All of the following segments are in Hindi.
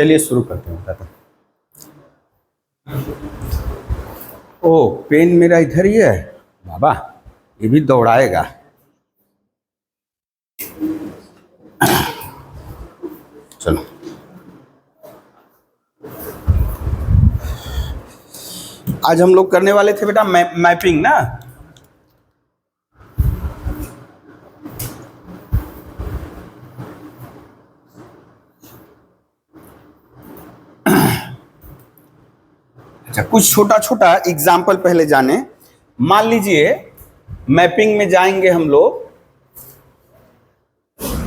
चलिए शुरू करते हैं बताता। ओ पेन मेरा इधर ही है बाबा, ये भी दौड़ाएगा। चलो आज हम लोग करने वाले थे बेटा मैपिंग ना। अच्छा, कुछ छोटा छोटा एग्जाम्पल पहले जाने। मान लीजिए मैपिंग में जाएंगे हम लोग,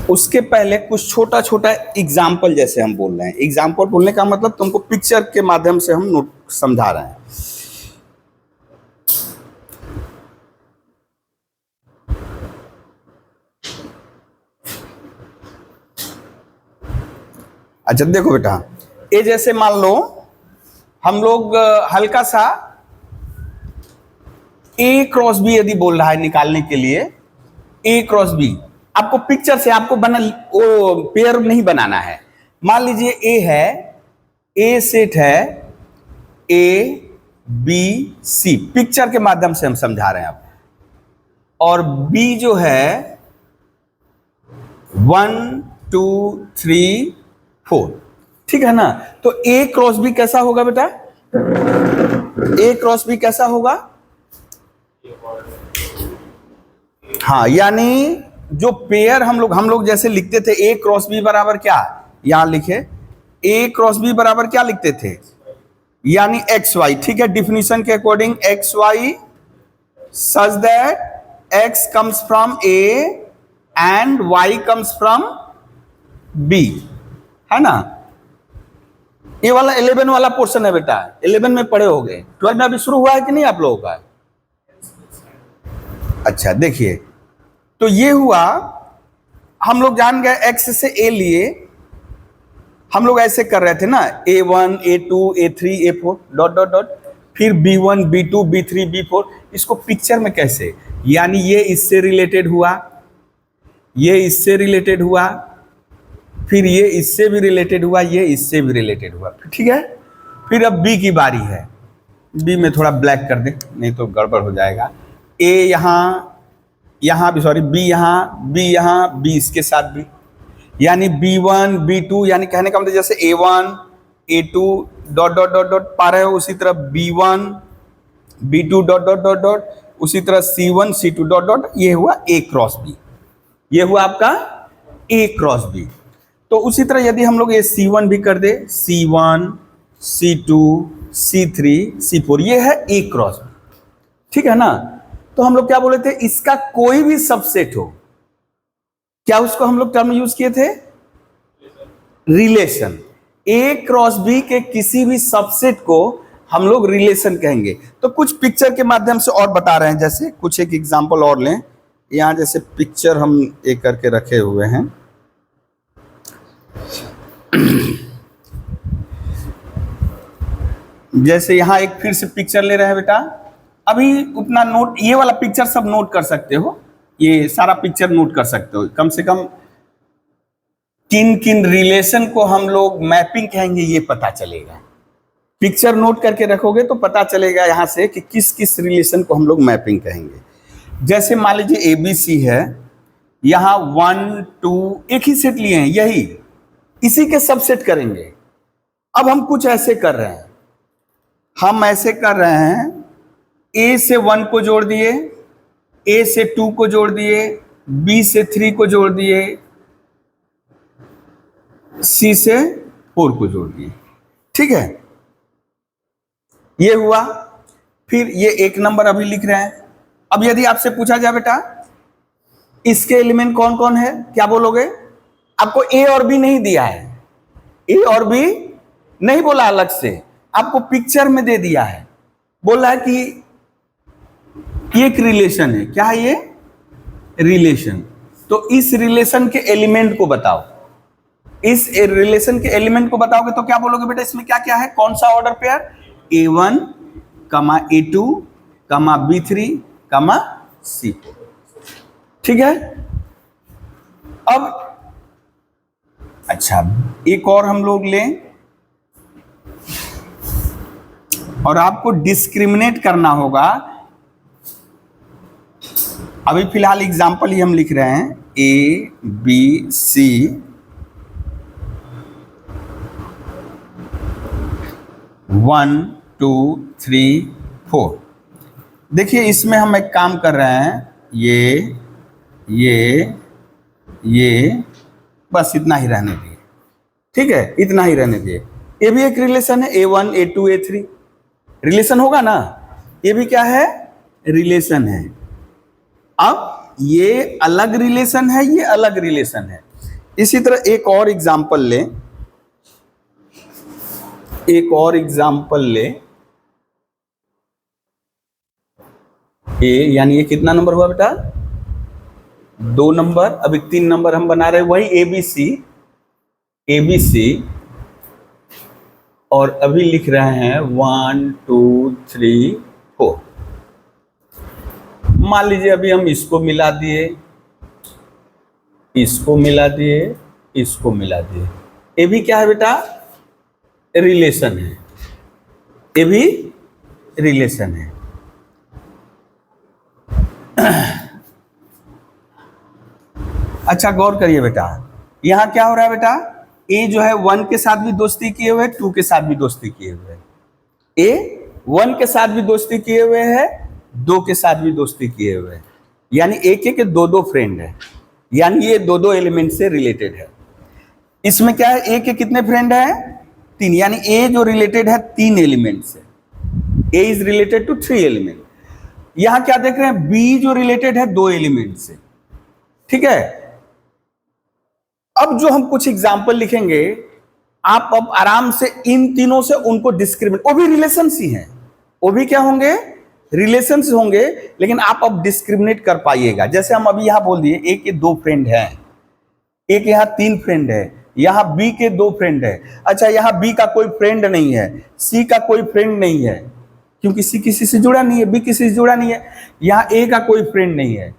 उसके पहले कुछ छोटा छोटा एग्जाम्पल जैसे हम बोल रहे हैं। एग्जाम्पल बोलने का मतलब तुमको पिक्चर के माध्यम से हम नोट समझा रहे हैं। अच्छा देखो बेटा, ये जैसे मान लो हम लोग हल्का सा ए क्रॉस बी यदि बोल रहा है निकालने के लिए, ए क्रॉस बी, आपको पिक्चर से आपको बना वो पेयर नहीं बनाना है। मान लीजिए ए है, ए सेट है ए बी सी, पिक्चर के माध्यम से हम समझा रहे हैं आप। और बी जो है 1 2 3 4, ठीक है ना। तो ए क्रॉस बी कैसा होगा बेटा? ए क्रॉस बी कैसा होगा? हाँ, यानी जो पेयर हम लोग जैसे लिखते थे ए क्रॉस बी बराबर क्या, यहां लिखे ए क्रॉस बी बराबर क्या लिखते थे, यानी एक्स वाई, ठीक है। डिफिनीशन के according x y such that x comes from A and y comes from B, है ना। ये वाला 11 वाला पोर्शन है बेटा, 11 में पढ़े होंगे। 12 में अभी शुरू हुआ है कि नहीं आप लोगों का? अच्छा देखिए, तो ये हुआ, हम लोग जान गए एक्स से ए लिए, हम लोग ऐसे कर रहे थे ना, A1 A2 A3 A4 dot dot dot, फिर B1 B2 B3 B4। इसको पिक्चर में कैसे, यानी ये इससे रिलेटेड हुआ, ये इससे रिलेटेड हुआ, फिर ये इससे भी रिलेटेड हुआ, ये इससे भी रिलेटेड हुआ, ठीक है। फिर अब बी की बारी है, बी में थोड़ा ब्लैक कर दे नहीं तो गड़बड़ हो जाएगा। ए यहाँ भी, सॉरी बी यहाँ बी इसके साथ भी, यानी B1 B2, यानी कहने का मतलब जैसे A1 A2 dot dot dot dot पा रहे हो, उसी तरह B1 B2 dot dot dot dot, उसी तरह C1 C2 डॉट डॉट। ये हुआ A क्रॉस बी, ये हुआ आपका A क्रॉस बी। तो उसी तरह यदि हम लोग ये C1 भी कर दे, C1 C2 C3 C4, ये है A क्रॉस बी, ठीक है ना। तो हम लोग क्या बोले थे, इसका कोई भी सबसेट हो, क्या उसको हम लोग टर्म यूज किए थे, रिलेशन। ए क्रॉस बी के किसी भी सबसेट को हम लोग रिलेशन कहेंगे। तो कुछ पिक्चर के माध्यम से और बता रहे हैं, जैसे कुछ एक एग्जांपल और लें। यहां जैसे पिक्चर हम एक करके रखे हुए हैं, जैसे यहां एक फिर से पिक्चर ले रहे हैं बेटा। अभी उतना नोट, ये वाला पिक्चर सब नोट कर सकते हो, ये सारा पिक्चर नोट कर सकते हो। कम से कम किन किन रिलेशन को हम लोग मैपिंग कहेंगे ये पता चलेगा। पिक्चर नोट करके रखोगे तो पता चलेगा यहां से कि किस किस रिलेशन को हम लोग मैपिंग कहेंगे। जैसे मान लीजिए ABC है, यहां 1 2 एक ही सेट लिए हैं, यही इसी के सबसेट करेंगे। अब हम कुछ ऐसे कर रहे हैं, हम ऐसे कर रहे हैं, A से 1 को जोड़ दिए, A से 2 को जोड़ दिए, B से 3 को जोड़ दिए, C से 4 को जोड़ दिए, ठीक है। ये हुआ। फिर ये एक नंबर अभी लिख रहे हैं। अब यदि आपसे पूछा जाए बेटा इसके एलिमेंट कौन कौन है, क्या बोलोगे? आपको A और B नहीं दिया है, A और B नहीं बोला अलग से, आपको पिक्चर में दे दिया है। बोला है कि एक रिलेशन है, क्या है ये? रिलेशन। तो इस रिलेशन के एलिमेंट को बताओ, इस रिलेशन के एलिमेंट को बताओगे तो क्या बोलोगे बेटा, इसमें क्या क्या है, कौन सा order pair? A1 A2 B3 C4, ठीक है। अब अच्छा एक और हम लोग लें, और आपको डिस्क्रिमिनेट करना होगा। अभी फिलहाल एग्जाम्पल ही हम लिख रहे हैं, A B C, one two three four. देखिए इसमें हम एक काम कर रहे हैं, ये बस इतना ही रहने दिए, ठीक है, इतना ही रहने दिए। ये भी एक रिलेशन है, A1 A2 A3 रिलेशन होगा ना, ये भी क्या है, रिलेशन है। अब ये अलग रिलेशन है, ये अलग रिलेशन है। इसी तरह एक और एग्जाम्पल ले, ए, यानी ये कितना नंबर हुआ बेटा, 2 नंबर। अभी 3 नंबर हम बना रहे हैं, वही ABC, और अभी लिख रहे हैं 1 2 3 4। मान लीजिए अभी हम इसको मिला दिए, इसको मिला दिए, इसको मिला दिए। ये भी क्या है बेटा, रिलेशन है, ये भी रिलेशन है। अच्छा गौर करिए बेटा, यहां क्या हो रहा है बेटा, ए जो है 1 के साथ भी दोस्ती किए हुए, 2 के साथ भी दोस्ती किए हुए। ए 1 के साथ भी दोस्ती किए हुए है, 2 के साथ भी दोस्ती किए हुए हैं, यानी एक के 2 फ्रेंड है, यानी ये 2 एलिमेंट से रिलेटेड है। इसमें क्या है, ए के कितने फ्रेंड है, 3, यानी ए जो रिलेटेड है 3 एलिमेंट से, ए इज रिलेटेड टू 3 एलिमेंट। यहां क्या देख रहे हैं, बी जो रिलेटेड है 2 एलिमेंट से, ठीक है। अब जो हम कुछ एग्जाम्पल लिखेंगे, आप अब आराम से इन तीनों से उनको डिस्क्रिमिनेट, वो भी रिलेशंस ही हैं, वो भी क्या होंगे, रिलेशंस होंगे, लेकिन आप अब डिस्क्रिमिनेट कर पाइएगा। जैसे हम अभी यहां बोल दिए ए के 2 फ्रेंड हैं, एक यहां 3 फ्रेंड है, यहां बी के 2 फ्रेंड है। अच्छा यहां बी का कोई फ्रेंड नहीं है, सी का कोई फ्रेंड नहीं है, क्योंकि सी किसी से जुड़ा नहीं है, बी किसी से जुड़ा नहीं है, यहां ए का कोई फ्रेंड नहीं है।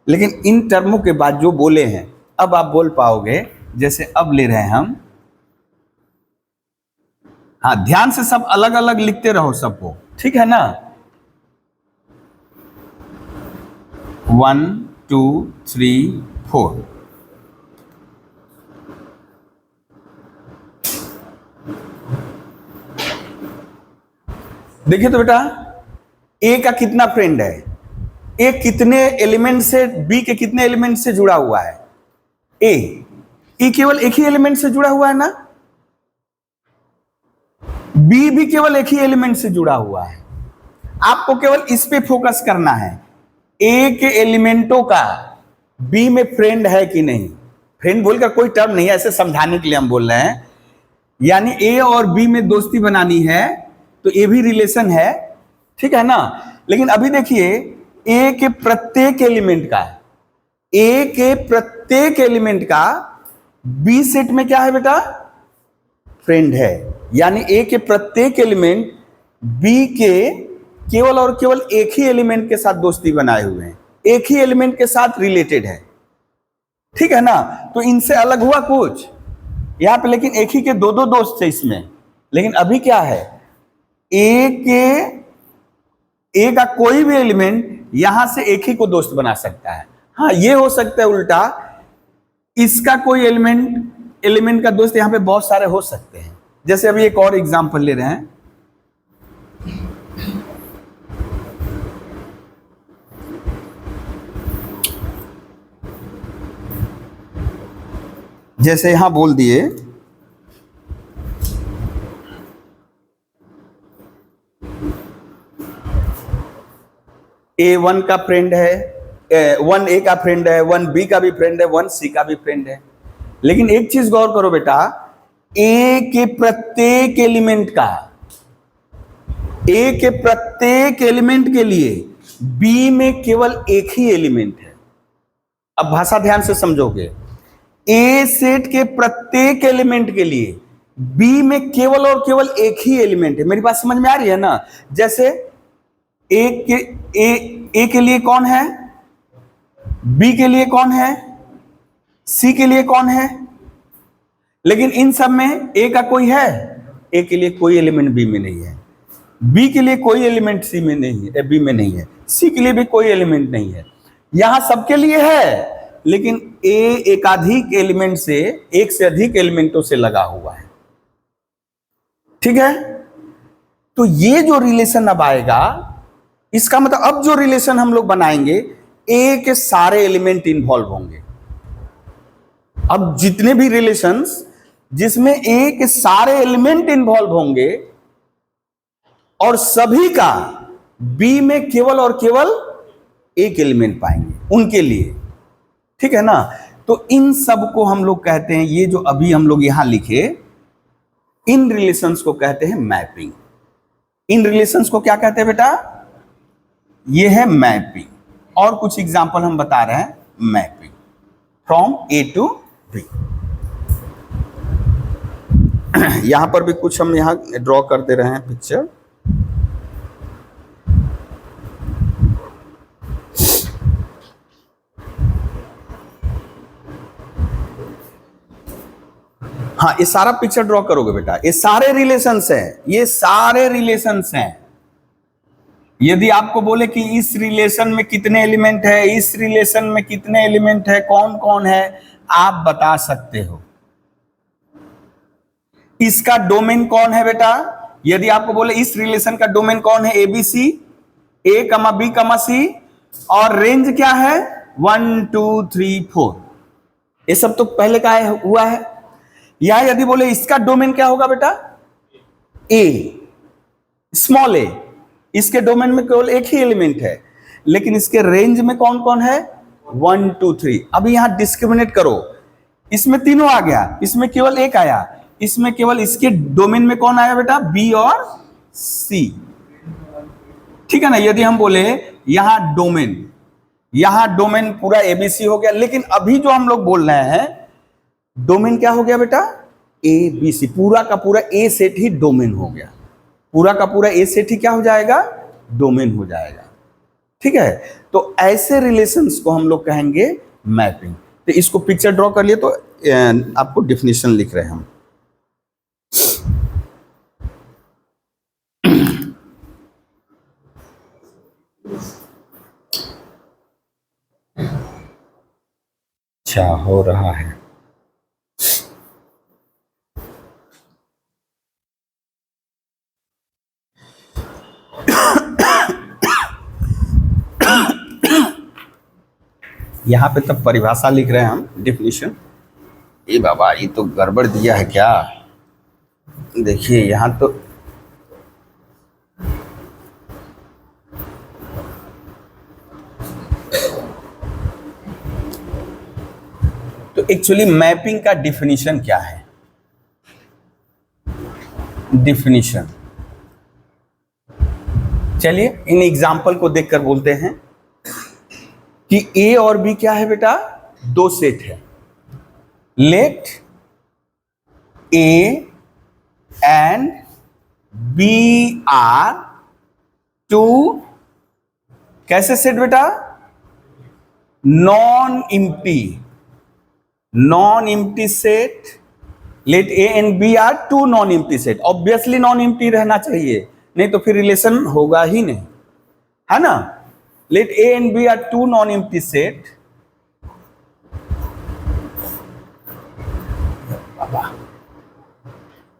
लेकिन इन टर्मों के बाद जो बोले हैं, अब आप बोल पाओगे। जैसे अब ले रहे हैं हम, हाँ ध्यान से सब अलग अलग लिखते रहो सबको, ठीक है ना। 1 2 3 4। देखिए तो बेटा, ए का कितना फ्रेंड है, ए कितने एलिमेंट से, बी के कितने एलिमेंट से जुड़ा हुआ है, ए केवल एक ही एलिमेंट से जुड़ा हुआ है ना, बी भी केवल एक ही एलिमेंट से जुड़ा हुआ है। आपको केवल इस पे फोकस करना है, ए के एलिमेंटों का बी में फ्रेंड है कि नहीं। फ्रेंड बोलकर कोई टर्म नहीं है, ऐसे समझाने के लिए हम बोल रहे हैं। यानी ए और बी में दोस्ती बनानी है तो ये भी रिलेशन है, ठीक है ना। लेकिन अभी देखिए, ए के प्रत्येक एलिमेंट का, ए के प्रत्येक एलिमेंट का बी सेट में क्या है बेटा, फ्रेंड है। यानी ए के प्रत्येक एलिमेंट बी के केवल और केवल एक ही एलिमेंट के साथ दोस्ती बनाए हुए हैं, एक ही एलिमेंट के साथ रिलेटेड है, ठीक है ना। तो इनसे अलग हुआ कुछ यहां पे, लेकिन एक ही के 2 दोस्त थे इसमें। लेकिन अभी क्या है, ए का कोई भी एलिमेंट यहां से एक ही को दोस्त बना सकता है। हाँ ये हो सकता है उल्टा, इसका कोई एलिमेंट का दोस्त यहां पे बहुत सारे हो सकते हैं। जैसे अभी एक और एग्जांपल ले रहे हैं, जैसे यहां बोल दिए A1 का फ्रेंड है, 1 ए का फ्रेंड है, 1 बी का भी फ्रेंड है, 1 सी का भी फ्रेंड है। लेकिन एक चीज गौर करो बेटा, ए के प्रत्येक एलिमेंट के लिए बी में केवल एक ही एलिमेंट है। अब भाषा ध्यान से समझोगे, ए सेट के प्रत्येक एलिमेंट के लिए बी में केवल और केवल एक ही एलिमेंट है। मेरी बात समझ में आ रही है ना। जैसे ए के लिए कौन है, बी के लिए कौन है, सी के लिए कौन है, लेकिन इन सब में ए का कोई है, ए के लिए कोई एलिमेंट बी में नहीं है। बी के लिए कोई एलिमेंट सी में नहीं है, बी में नहीं है, सी के लिए भी कोई एलिमेंट नहीं है, यहां सबके लिए है, लेकिन ए एकाधिक एलिमेंट से, एक से अधिक एलिमेंटों से लगा हुआ है। ठीक है, तो ये जो रिलेशन अब आएगा, इसका मतलब अब जो रिलेशन हम लोग बनाएंगे, ए के सारे एलिमेंट इन्वॉल्व होंगे। अब जितने भी रिलेशंस जिसमें ए के सारे एलिमेंट इन्वॉल्व होंगे और सभी का बी में केवल और केवल एक एलिमेंट पाएंगे उनके लिए। ठीक है ना, तो इन सब को हम लोग कहते हैं, ये जो अभी हम लोग यहां लिखे, इन रिलेशंस को कहते हैं मैपिंग। इन रिलेशंस को क्या कहते हैं बेटा? ये है मैपिंग। और कुछ एग्जांपल हम बता रहे हैं mapping from A to B. यहां पर भी कुछ हम यहां ड्रॉ करते रहे हैं पिक्चर। हाँ, ये सारा पिक्चर ड्रॉ करोगे बेटा, ये सारे रिलेशंस हैं, ये सारे रिलेशंस हैं। यदि आपको बोले कि इस रिलेशन में कितने एलिमेंट है, इस रिलेशन में कितने एलिमेंट है, कौन कौन है, आप बता सकते हो। इसका डोमेन कौन है बेटा? यदि आपको बोले इस रिलेशन का डोमेन कौन है, एबीसी, ए कमा बी कमा सी, और रेंज क्या है 1 2 3 4, ये सब तो पहले का हुआ है। या यदि बोले इसका डोमेन क्या होगा बेटा? ए, स्मॉल ए, इसके डोमेन में केवल एक ही एलिमेंट है, लेकिन इसके रेंज में कौन कौन है 1 2 3। अब यहां डिस्क्रिमिनेट करो, इसमें तीनों आ गया, इसमें केवल एक आया, इसमें केवल इसके डोमेन में कौन आया बेटा? बी और सी। ठीक है ना। यदि हम बोले यहां डोमेन पूरा एबीसी हो गया, लेकिन अभी जो हम लोग बोल रहे हैं डोमेन क्या हो गया बेटा? ए बी सी, पूरा का पूरा ए सेट ही डोमेन हो गया, पूरा का पूरा ए सेट ही क्या हो जाएगा? डोमेन हो जाएगा। ठीक है, तो ऐसे रिलेशंस को हम लोग कहेंगे मैपिंग। तो इसको पिक्चर ड्रॉ कर लिए, तो आपको डिफिनेशन लिख रहे हैं हम। अच्छा हो रहा है। यहां पे तब परिभाषा लिख रहे हैं हम, डिफिनेशन। ये बाबा, ये तो गड़बड़ दिया है क्या? देखिए यहां तो एक्चुअली मैपिंग का डिफिनीशन क्या है? डिफिनीशन, चलिए इन एग्जाम्पल को देखकर बोलते हैं कि ए और बी क्या है बेटा? दो सेट है। Let A and B are two, कैसे सेट बेटा? Non empty set. Let A and B are two non empty set. Obviously non empty रहना चाहिए, नहीं तो फिर रिलेशन होगा ही नहीं, है ना। Let A and B are two non empty set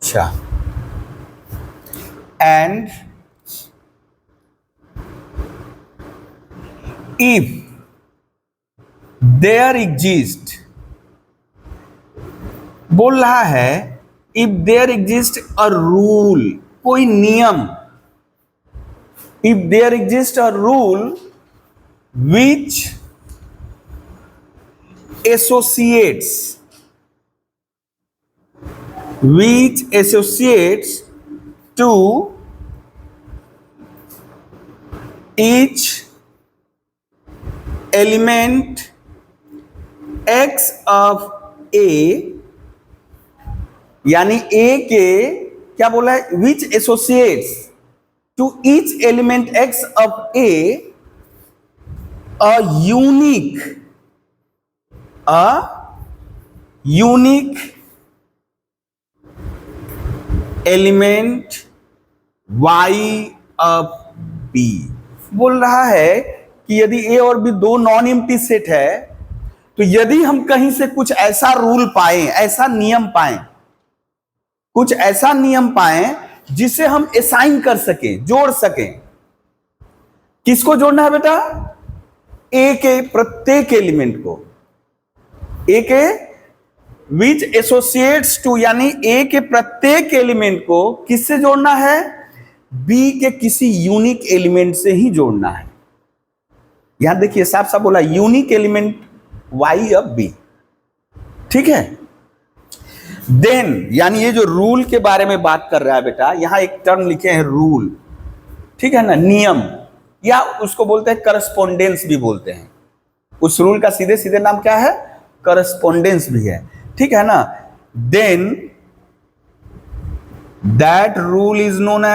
अच्छा, एंड if there exist, बोल रहा है if there exist a rule, कोई नियम, if there exist a rule which associates to each element x of a, यानी a के क्या बोला है? which associates to each element x of a unique element y of b बोल रहा है कि यदि a और b दो नॉन एम्प्टी सेट है, तो यदि हम कहीं से कुछ ऐसा रूल पाए, ऐसा नियम पाए, कुछ ऐसा नियम पाए जिसे हम असाइन कर सके, जोड़ सके। किसको जोड़ना है बेटा? ए के प्रत्येक एलिमेंट को, ए के विच एसोसिएट्स टू, यानी ए के प्रत्येक एलिमेंट को किससे जोड़ना है? बी के किसी यूनिक एलिमेंट से ही जोड़ना है। यहां देखिए साफ साफ बोला, unique element y of b, ठीक है। देन यानी ये जो रूल के बारे में बात कर रहा है बेटा, यहां एक टर्म लिखे हैं रूल, ठीक है ना, नियम, या उसको बोलते हैं करस्पोंडेंस भी बोलते हैं। उस रूल का सीधे सीधे नाम क्या है? करस्पोंडेंस भी है, ठीक है ना। Then that rule is known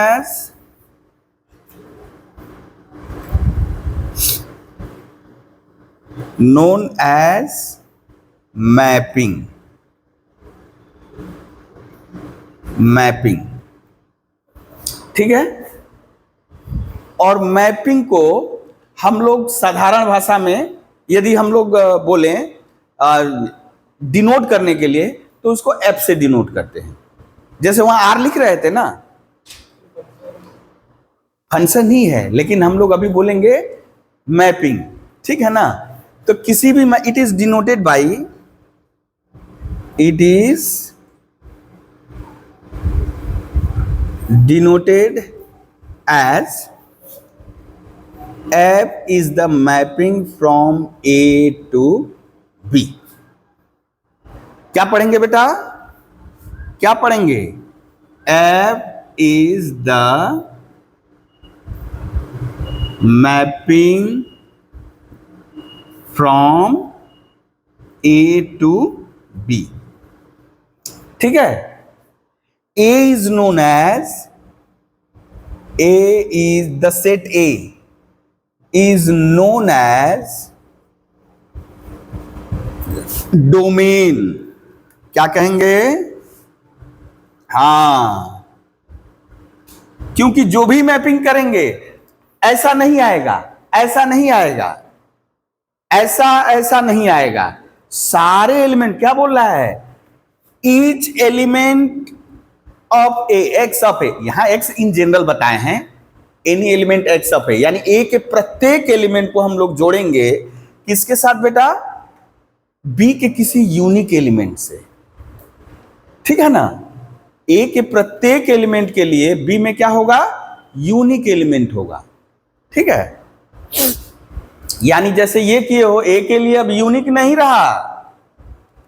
as mapping. Mapping, ठीक है। और मैपिंग को हम लोग साधारण भाषा में यदि हम लोग बोलें डिनोट करने के लिए, तो उसको एफ से डिनोट करते हैं। जैसे वहां आर लिख रहे थे ना, फंक्शन ही है, लेकिन हम लोग अभी बोलेंगे मैपिंग, ठीक है ना। तो किसी भी, it is denoted by, it is denoted as F is the mapping from A to B। क्या पढ़ेंगे बेटा? क्या पढ़ेंगे? F is the mapping from A to B, ठीक है। A is known as, A is the set A is known as domain. क्या कहेंगे? हाँ, क्योंकि जो भी मैपिंग करेंगे ऐसा नहीं आएगा, ऐसा नहीं आएगा, ऐसा नहीं आएगा। सारे एलिमेंट, क्या बोल रहा है? Each element of A, X of A, यहां एक्स इन जनरल बताए हैं, any element X of A, यानी ए के प्रत्येक एलिमेंट को हम लोग जोड़ेंगे किसके साथ बेटा? बी के किसी यूनिक एलिमेंट से, ठीक है ना। ए के प्रत्येक एलिमेंट के लिए बी में क्या होगा? यूनिक एलिमेंट होगा, ठीक है। यानी जैसे ये किए हो, ए के लिए अब यूनिक नहीं रहा,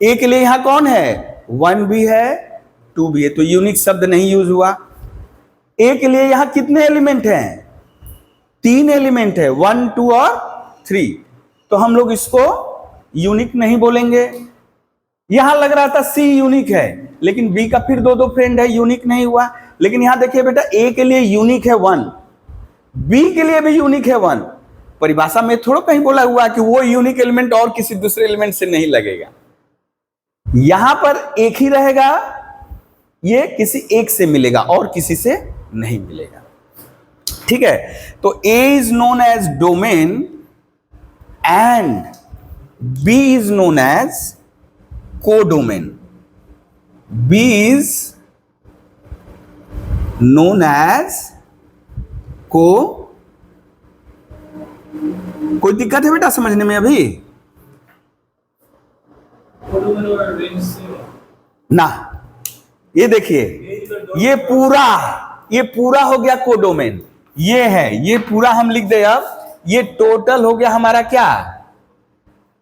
ए के लिए यहां कौन है? 1 भी है, 2 भी है, तो यूनिक शब्द नहीं यूज हुआ। ए के लिए यहां कितने एलिमेंट हैं? 3 एलिमेंट है, 1, 2 और 3, तो हम लोग इसको यूनिक नहीं बोलेंगे। यहां लग रहा था सी यूनिक है, लेकिन बी का फिर 2 फ्रेंड है, यूनिक नहीं हुआ। लेकिन यहां देखिए बेटा, ए के लिए यूनिक है 1, बी के लिए भी यूनिक है 1। परिभाषा में थोड़ा कहीं बोला हुआ कि वो यूनिक एलिमेंट और किसी दूसरे एलिमेंट से नहीं लगेगा। यहां पर एक ही रहेगा, ये किसी एक से मिलेगा और किसी से नहीं मिलेगा, ठीक है। तो A is known as domain and B is known as codomain. B is known as को, कोई दिक्कत है बेटा समझने में अभी? ना, ये देखिए, ये पूरा हो गया कोडोमेन, ये है, ये पूरा हम लिख दे। अब ये टोटल हो गया हमारा क्या?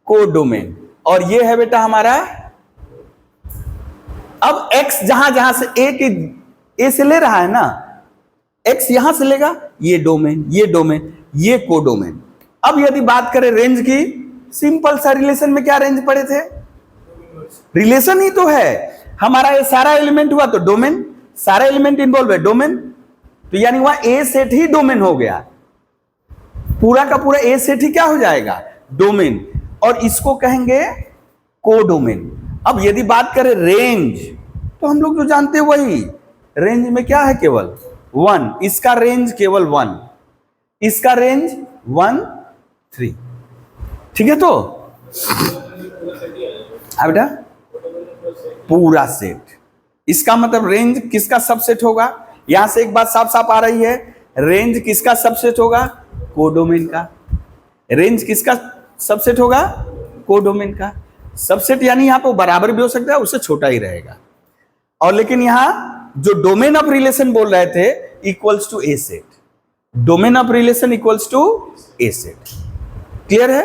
कोडोमेन। और ये है बेटा हमारा, अब x जहां जहां से ए से ले रहा है ना, x यहां से लेगा, ये डोमेन, ये डोमेन, ये कोडोमेन। अब यदि बात करें रेंज की, सिंपल सा रिलेशन में क्या रेंज पड़े थे? रिलेशन ही तो है हमारा, ये सारा एलिमेंट हुआ तो डोमेन, सारा एलिमेंट इन्वॉल्व है डोमेन, तो यानी वहां ए सेट ही डोमेन हो गया, पूरा का पूरा ए सेट ही क्या हो जाएगा? डोमेन। और इसको कहेंगे कोडोमेन। अब यदि बात करें रेंज, तो हम लोग जो जानते हैं वही, रेंज में क्या है? केवल 1, इसका रेंज केवल 1, इसका रेंज 1 3। ठीक है, तो बेटा पूरा सेट, इसका मतलब रेंज किसका सबसेट होगा? यहां से एक बात साफ साफ आ रही है, रेंज किसका सबसेट होगा? कोडोमेन का। रेंज किसका सबसेट होगा? कोडोमेन का। सबसेट यानी यहां पर बराबर भी हो सकता है, उससे छोटा ही रहेगा। और लेकिन यहां जो डोमेन ऑफ रिलेशन बोल रहे थे equals to a set, domain of relation equals to a set. Clear है?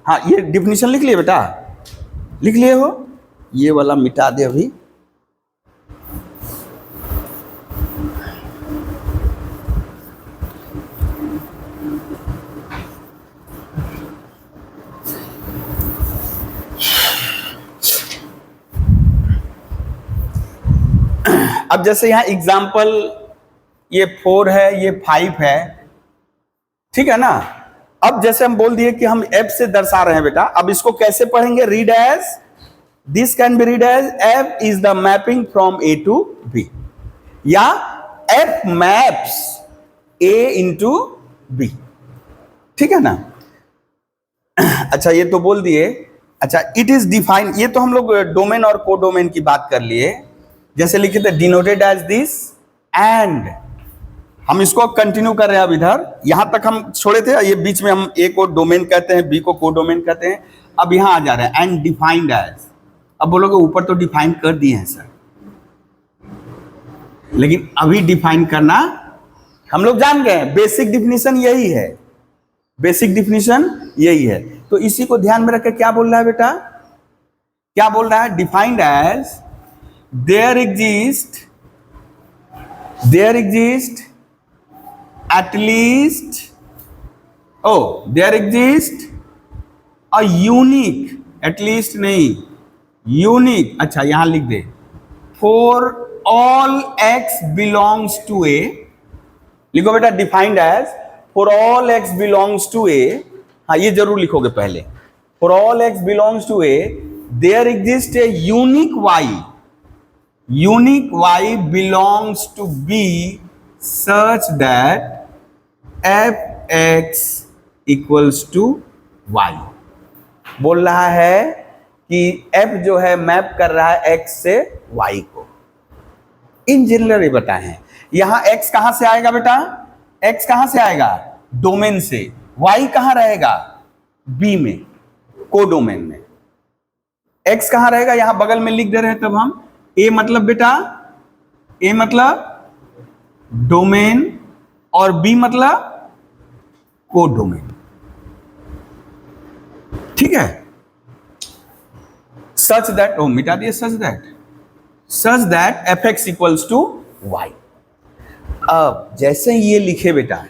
हाँ, ये डिफिनीशन लिख लिए बेटा, लिख लिए हो? ये वाला मिटा दे अभी। अब जैसे यहां एग्जाम्पल ये 4 है, ये 5 है, ठीक है ना। अब जैसे हम बोल दिए कि हम एफ से दर्शा रहे हैं बेटा, अब इसको कैसे पढ़ेंगे? Read as, this can be read as f is the mapping from A to B, या f maps A into B. ठीक है ना। अच्छा, ये तो बोल दिए। अच्छा, इट इज डिफाइंड, ये तो हम लोग डोमेन और कोडोमेन की बात कर लिए। जैसे लिखे थे डिनोटेड एज दिस एंड, हम इसको कंटिन्यू कर रहे हैं। अब इधर यहां तक हम छोड़े थे, ये बीच में हम ए को डोमेन कहते हैं, बी को कोडोमेन कहते हैं। अब यहां आ जा रहे हैं एंड डिफाइंड एज। अब बोलोगे ऊपर तो डिफाइन कर दिए हैं सर, लेकिन अभी डिफाइन करना हम लोग जान गए। बेसिक डिफिनीशन यही है, बेसिक डिफिनीशन यही है। तो इसी को ध्यान में रखकर क्या बोल रहा है बेटा? क्या बोल रहा है? Defined as there exist at least, there exists a unique, at least नहीं, unique, अच्छा यहां लिख दे, for all x belongs to a, लिखो बेटा defined as for all x belongs to a, हाँ ये जरूर लिखोगे पहले, for all x belongs to a, there exists a unique y belongs to b such that fx equals to y। बोल रहा है कि f जो है मैप कर रहा है x से y को। इन जनरल ये बताए हैं। यहां x कहां से आएगा बेटा? x कहां से आएगा? डोमेन से। y कहां रहेगा? b में, कोडोमेन में। x कहां रहेगा? यहां बगल में लिख दे रहे हैं तब हम। a मतलब बेटा, a मतलब डोमेन और b मतलब कोडोमेन। ठीक है। सच दैट, मिटा दिए, such that fx equals to y। अब जैसे ही ये लिखे बेटा,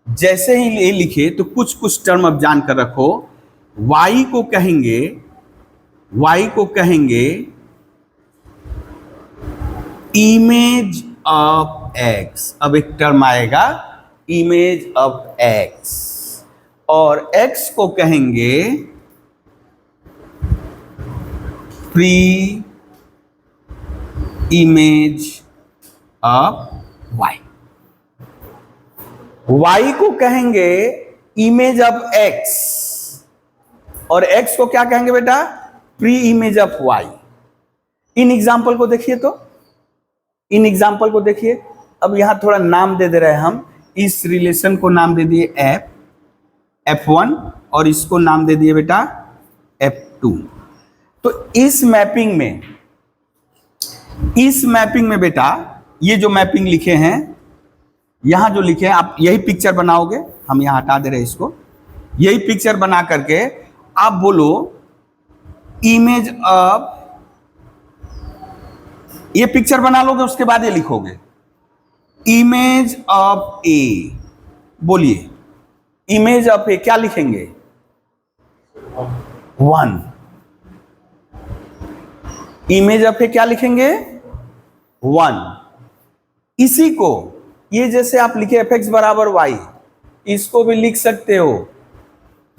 जैसे ही ये लिखे तो कुछ कुछ टर्म अब जान कर रखो। y को कहेंगे इमेज ऑफ x। अब एक टर्म आएगा इमेज ऑफ x, और x को कहेंगे pre image of y। y को कहेंगे इमेज ऑफ x, और x को क्या कहेंगे बेटा? Pre image of y। In example को देखिए, तो इन एग्जाम्पल को देखिए। अब यहां थोड़ा नाम दे रहे हैं हम। इस रिलेशन को नाम दे दिए f1, और इसको नाम दे दिए बेटा f2। तो इस मैपिंग में बेटा, ये जो मैपिंग लिखे हैं, यहां जो लिखे हैं, आप यही पिक्चर बनाओगे। हम यहां हटा दे रहे हैं इसको। यही पिक्चर बना करके आप बोलो इमेज ऑफ, ये पिक्चर बना लोगे, उसके बाद ये लिखोगे इमेज ऑफ ए। बोलिए इमेज ऑफ ए, क्या लिखेंगे? 1। इमेज ऑफ ए क्या लिखेंगे? 1। इसी को, ये जैसे आप लिखे fx बराबर y, इसको भी लिख सकते हो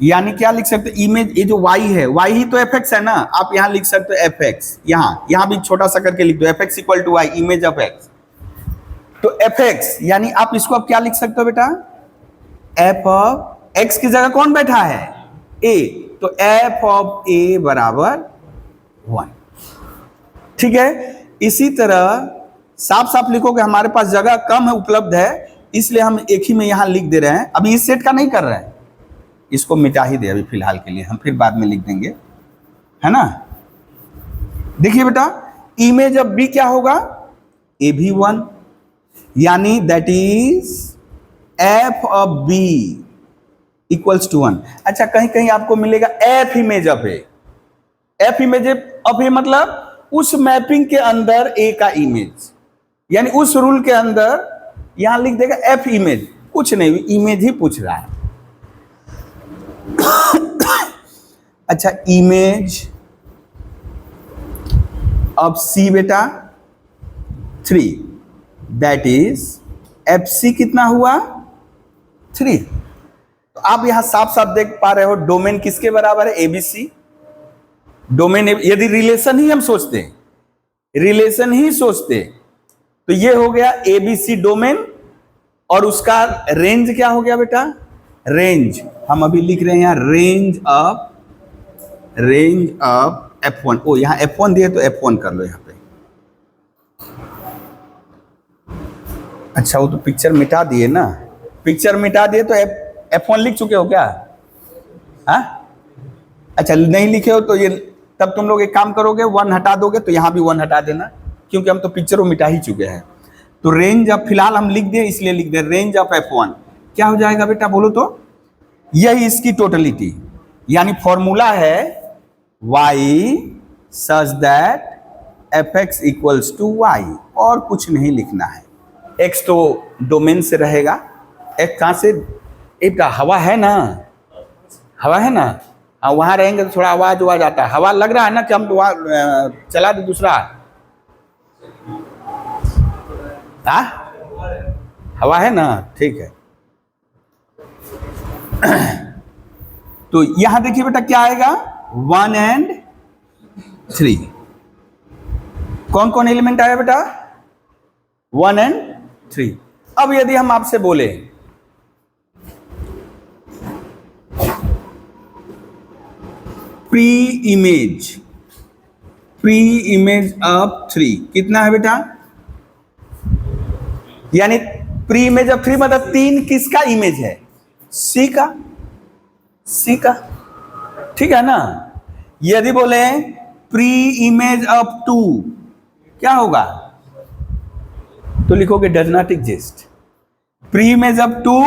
यानी क्या लिख सकते हैं, इमेज, ये जो y है, y ही तो fx है ना, आप यहां लिख सकते हो fx, यहां भी छोटा सा करके लिख दो fx equal to y, image of x। तो fx यानी आप इसको अब क्या लिख सकते हो बेटा, f ऑफ x की जगह कौन बैठा है, a, तो f ऑफ a बराबर 1। ठीक है, इसी तरह साफ साफ लिखोगे, हमारे पास जगह कम है, उपलब्ध है, इसलिए हम एक ही में यहां लिख दे रहे हैं। अभी इस सेट का नहीं कर रहे हैं, इसको मिटा ही दे अभी फिलहाल के लिए, हम फिर बाद में लिख देंगे, है ना। देखिए बेटा, इमेज ऑफ बी क्या होगा, ए भी 1, यानी that is F of B equals to 1। अच्छा, कहीं कहीं आपको मिलेगा F image of A, F image of A मतलब उस मैपिंग के अंदर ए का इमेज, यानी उस रूल के अंदर यहां लिख देगा एफ इमेज, कुछ नहीं, इमेज ही पूछ रहा है। अच्छा, इमेज ऑफ सी बेटा 3, दैट इज एफ सी कितना हुआ 3। तो आप यहां साफ साफ देख पा रहे हो डोमेन किसके बराबर है, एबीसी। डोमेन यदि रिलेशन ही हम सोचते, रिलेशन ही सोचते तो ये हो गया एबीसी डोमेन, और उसका रेंज क्या हो गया बेटा, रेंज हम अभी लिख रहे हैं यहाँ, रेंज ऑफ F1। ओ यहाँ F1 दिए तो F1 कर लो यहाँ पे। अच्छा, वो तो पिक्चर मिटा दिए ना, पिक्चर मिटा दिए तो F1 लिख चुके हो क्या, हाँ? अच्छा, नहीं लिखे हो तो ये तब तुम लोग एक काम करोगे, 1 हटा दोगे तो यहाँ भी 1 हटा देना, क्योंकि हम तो पिक्चर को मिटा ही चुके हैं। तो रेंज अब फिलहाल हम लिख दिए, इसलिए लिख दे रेंज ऑफ F1 क्या हो जाएगा बेटा, बोलो तो, यही इसकी टोटलिटी, यानी फॉर्मूला है y such that fx equals to y, और कुछ नहीं लिखना है। x तो डोमेन से रहेगा, x कहाँ से, एक हवा है ना, हवा है ना, हाँ, वहां रहेंगे तो थोड़ा आवाज आ जाता है, हवा लग रहा है ना कि हम तो वहां चला दे दूसरा, हाँ हवा है ना, ठीक है। तो यहां देखिए बेटा क्या आएगा, 1 and 3, कौन कौन एलिमेंट आया बेटा, 1 and 3। अब यदि हम आपसे बोले प्री इमेज ऑफ 3 कितना है बेटा, यानी प्री इमेज ऑफ 3 मतलब 3 किसका इमेज है, सी का, सी का, ठीक है ना। यदि बोले प्री इमेज ऑफ 2 क्या होगा, तो लिखोगे does not exist. Pre image of 2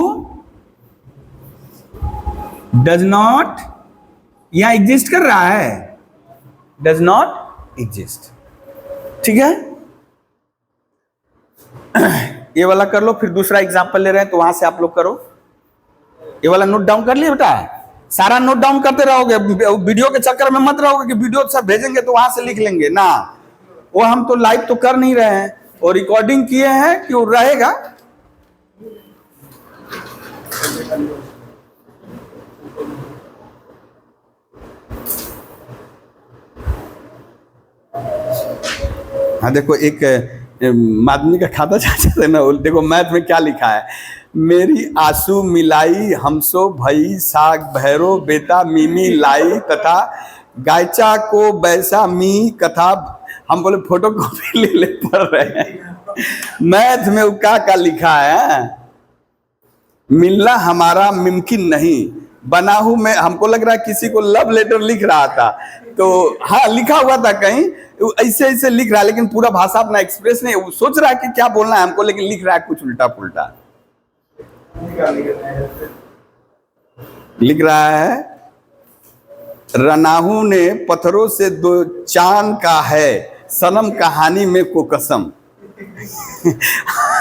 does not, यहां एग्जिस्ट कर रहा है, डज नॉट एग्जिस्ट, ठीक है। ये वाला कर लो, फिर दूसरा एग्जांपल ले रहे हैं तो वहां से आप लोग करो। ये वाला नोट डाउन कर लिए बेटा, सारा नोट डाउन करते रहोगे, वीडियो के चक्कर में मत रहोगे कि वीडियो सब भेजेंगे तो वहां से लिख लेंगे ना, वो हम तो लाइव तो कर नहीं रहे हैं, और रिकॉर्डिंग किए हैं कि वो रहेगा। हाँ देखो, एक मादनी का खाता चाहते थे ना, देखो मैथ में क्या लिखा है, मेरी आंसू मिलाई हमसो भई साग भैरो बेटा मिमी लाई तथा गायचा को बैसा मी कथा। हम बोले फोटो कॉपी ले पढ़ रहे हैं, मैथ में का लिखा है, मिलना हमारा मुमकिन नहीं, बना हूं मैं, हमको लग रहा है किसी को लव लेटर लिख रहा था, तो हाँ लिखा हुआ था कहीं ऐसे ऐसे लिख रहा है, लेकिन पूरा भाषा अपना एक्सप्रेस नहीं, वो सोच रहा है कि क्या बोलना है हमको, लेकिन लिख रहा है कुछ उल्टा पुल्टा लिख रहा है। रनाहू ने पत्थरों से 2 चांद का है सनम कहानी में को कसम।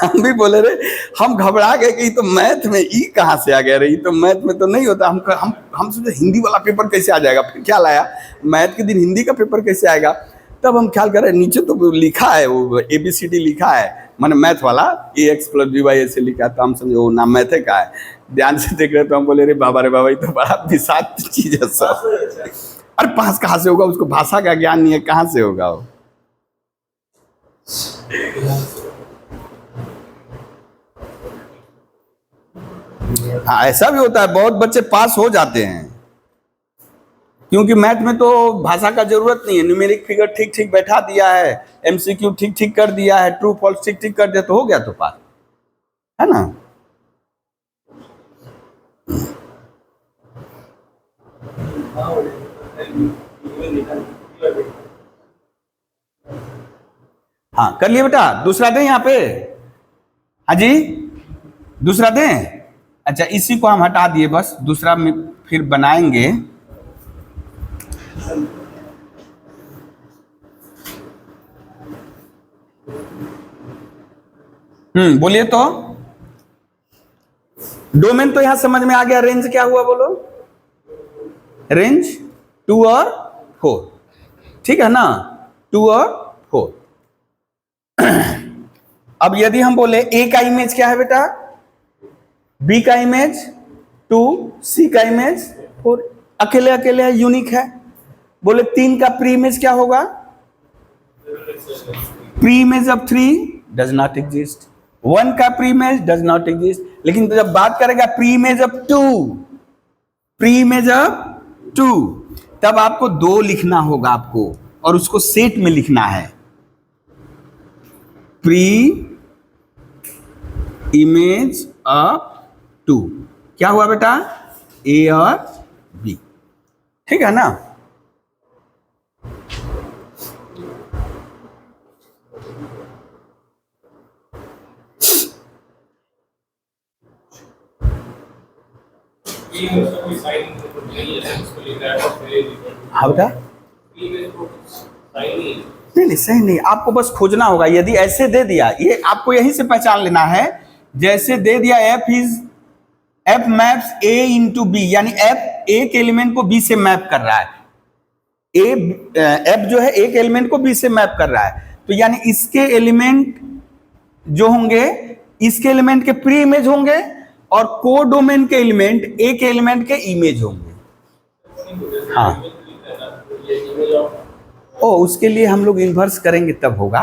हम भी बोले रे, हम घबरा गए कि तो मैथ में ई कहाँ से आ गया रे, तो मैथ में तो नहीं होता। हम सोचे हिंदी वाला पेपर कैसे आ जाएगा, फिर ख्याल आया मैथ के दिन हिंदी का पेपर कैसे आएगा, तब हम ख्याल कर रहे नीचे तो लिखा है वो ABCD लिखा है, मैंने मैथ वाला AX + BY ऐसे लिखा, तो हम समझे वो नाम मैथ का है। ध्यान से देख रहे तो हम बोले रे बाबा ये तो बड़ा विषाक्त चीज है सब। अरे पास कहाँ से होगा, उसको भाषा का ज्ञान नहीं है, कहाँ से होगा वो। हाँ ऐसा भी होता है, बहुत बच्चे पास हो जाते हैं, क्योंकि मैथ में तो भाषा का जरूरत नहीं है, न्यूमेरिक फिगर ठीक ठीक बैठा दिया है, एमसीक्यू ठीक ठीक कर दिया है, ट्रू फॉल्स ठीक ठीक कर दिया तो हो गया, तो पास है ना। हाँ कर लिए बेटा, दूसरा दें यहाँ पे। हाँ जी दूसरा दें। अच्छा इसी को हम हटा दिए, बस दूसरा में फिर बनाएंगे। बोलिए तो। डोमेन तो यहां समझ में आ गया, रेंज क्या हुआ बोलो, रेंज 2 और 4, ठीक है ना, 2 और 4। अब यदि हम बोले ए का इमेज क्या है बेटा, बी का इमेज 2, सी का इमेज 4, अकेले अकेले है, यूनिक है। बोले 3 का प्री इमेज क्या होगा, pre image of 3 does not exist, 1 का pre image does not exist. लेकिन जब बात करेगा pre image of 2, pre image of 2, तब आपको 2 लिखना होगा आपको, और उसको सेट में लिखना है, प्री इमेज ऑफ 2 क्या हुआ बेटा, ए और बी, ठीक है ना। हाँ बेटा नहीं सही नहीं, आपको बस खोजना होगा। यदि ऐसे दे दिया, ये आपको यहीं से पहचान लेना है, जैसे दे दिया F maps A into B, यानी एफ एक एलिमेंट को बी से मैप कर रहा है, एफ जो है एक एलिमेंट को बी से मैप कर रहा है, तो यानी इसके एलिमेंट जो होंगे, इसके एलिमेंट के प्री इमेज होंगे, और को डोमेन के एलिमेंट एक एलिमेंट के इमेज होंगे। हाँ उसके लिए हम लोग इन्वर्स करेंगे तब होगा,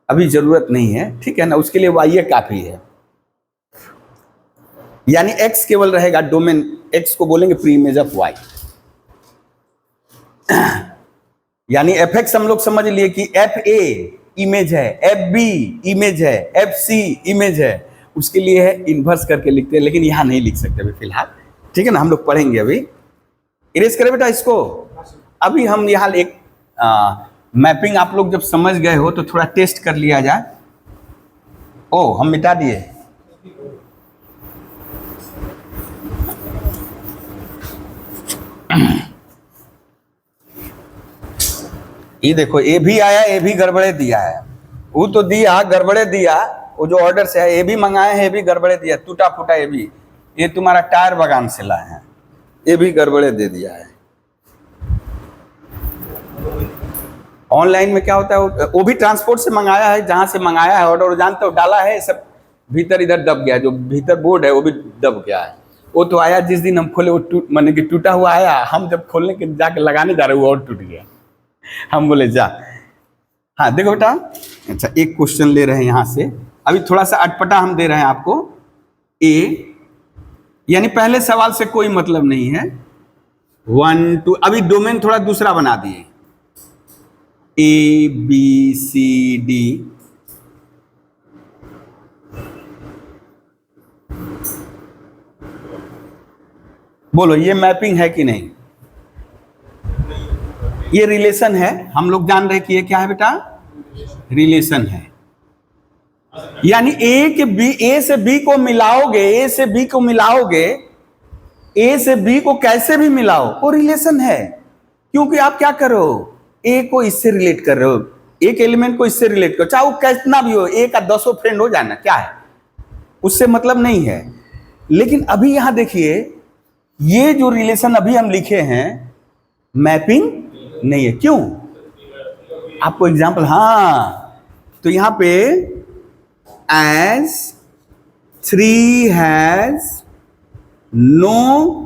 अभी जरूरत नहीं है, ठीक है ना, उसके लिए वाई काफी है। यानी x केवल रहेगा, डोमेन x को बोलेंगे प्री इमेज ऑफ y, यानी fx हम लोग समझ लिए कि fa इमेज है, fb इमेज है, fc इमेज है, उसके लिए है इन्वर्स करके लिखते हैं, लेकिन यहां नहीं लिख सकते अभी फिलहाल, ठीक है ना, हम लोग पढ़ेंगे अभी। इरेज करें बेटा इसको। अभी हम यहाँ एक मैपिंग आप लोग जब समझ गए हो तो थोड़ा टेस्ट कर लिया जाए। हम मिटा दिए, ये देखो ए भी आया, ए भी गड़बड़े दिया है, वो तो दिया गड़बड़े दिया, वो जो ऑर्डर से है ए भी मंगाए हैं, ए भी गड़बड़े दिया, टूटा फूटा ए भी, ये तुम्हारा टायर बागान से लाए हैं, ये भी गड़बड़े दे दिया है। ऑनलाइन में क्या होता है, वो भी ट्रांसपोर्ट से मंगाया है, जहां से मंगाया है ऑर्डर जानते हो, डाला है सब भीतर इधर दब गया, जो भीतर बोर्ड है वो भी दब गया है। वो तो आया जिस दिन हम खोले, वो माने कि टूटा हुआ आया, हम जब खोलने के जाके लगाने जा रहे वो और टूट गया, हम बोले जा। हाँ देखो बेटा, अच्छा एक क्वेश्चन ले रहे हैं यहाँ से, अभी थोड़ा सा अटपटा हम दे रहे हैं आपको। ए यानी पहले सवाल से कोई मतलब नहीं है, 1 2, अभी डोमेन थोड़ा दूसरा बना दिए, ए बी सी डी, बोलो ये मैपिंग है कि नहीं, ये रिलेशन है, हम लोग जान रहे कि ये क्या है बेटा, रिलेशन है। यानी ए से बी को मिलाओगे, ए से बी को मिलाओगे, ए से बी को कैसे भी मिलाओ वो रिलेशन है, क्योंकि आप क्या करो, ए को इससे रिलेट कर रहे हो, एक एलिमेंट को इससे रिलेट करो, चाहे वो कितना भी हो, ए का 10 फ्रेंड हो जाना, क्या है उससे मतलब नहीं है। लेकिन अभी यहां देखिए, ये जो रिलेशन अभी हम लिखे हैं मैपिंग नहीं है, क्यों, आपको एग्जांपल, हाँ तो यहां पे as 3 has no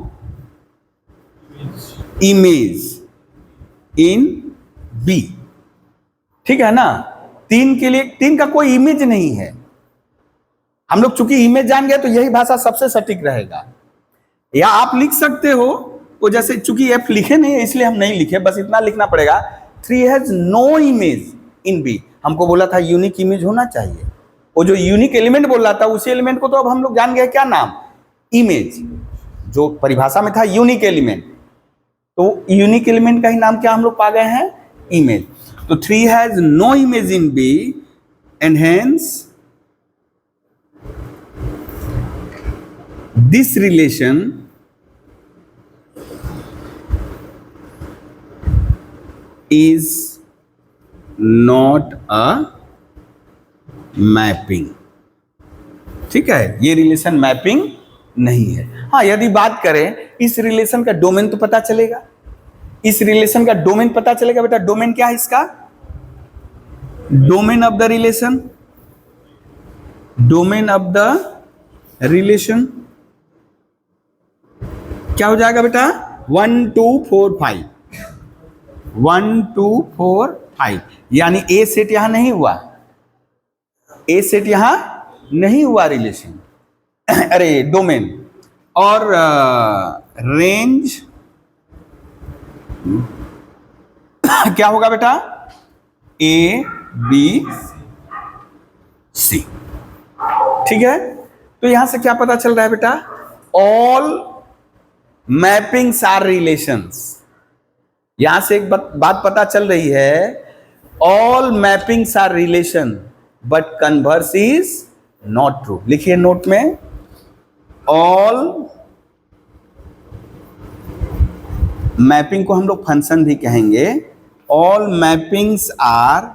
image in B. ठीक है ना, 3 के लिए 3 का कोई इमेज नहीं है। हम लोग चूंकि इमेज जान गए तो यही भाषा सबसे सटीक रहेगा। या आप लिख सकते हो, वो जैसे चूंकि एफ लिखे नहीं है इसलिए हम नहीं लिखे, बस इतना लिखना पड़ेगा 3 has no image in B. हमको बोला था यूनिक इमेज होना चाहिए, वो जो यूनिक एलिमेंट बोल रहा था उसी एलिमेंट को तो अब हम लोग जान गए क्या नाम, इमेज। जो परिभाषा में था यूनिक एलिमेंट, तो यूनिक एलिमेंट का ही नाम क्या हम लोग पा गए हैं, इमेज। तो 3 has no image in B and hence this relation is not a mapping. ठीक है, ये रिलेशन मैपिंग नहीं है। हाँ, यदि बात करें इस रिलेशन का डोमेन तो पता चलेगा, इस रिलेशन का डोमेन पता चलेगा। बेटा डोमेन क्या है इसका, domain of the relation, domain of the relation क्या हो जाएगा बेटा, 1 2 4 5, 1 2 4 5, यानी ए सेट यहां नहीं हुआ, ए सेट यहां नहीं हुआ रिलेशन अरे डोमेन। और रेंज क्या होगा बेटा, ए बी सी। ठीक है, तो यहां से क्या पता चल रहा है बेटा, ऑल मैपिंग्स आर रिलेशंस। यहां से एक बात पता चल रही है, all mappings are relation but converse is not true. लिखिए नोट में, ऑल मैपिंग को हम लोग फंक्शन भी कहेंगे, all mappings are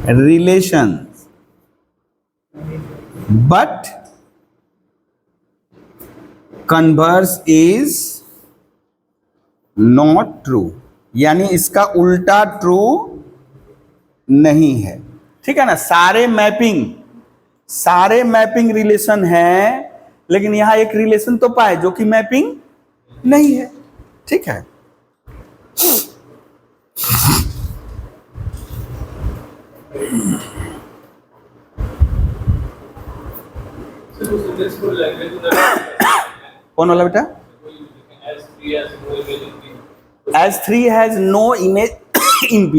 relations but converse is not true, यानी इसका उल्टा ट्रू नहीं है। ठीक है ना, सारे मैपिंग रिलेशन है, लेकिन यहां एक रिलेशन तो पाए जो कि मैपिंग नहीं है। ठीक है, कौन वाला बेटा, as 3 has no image in B।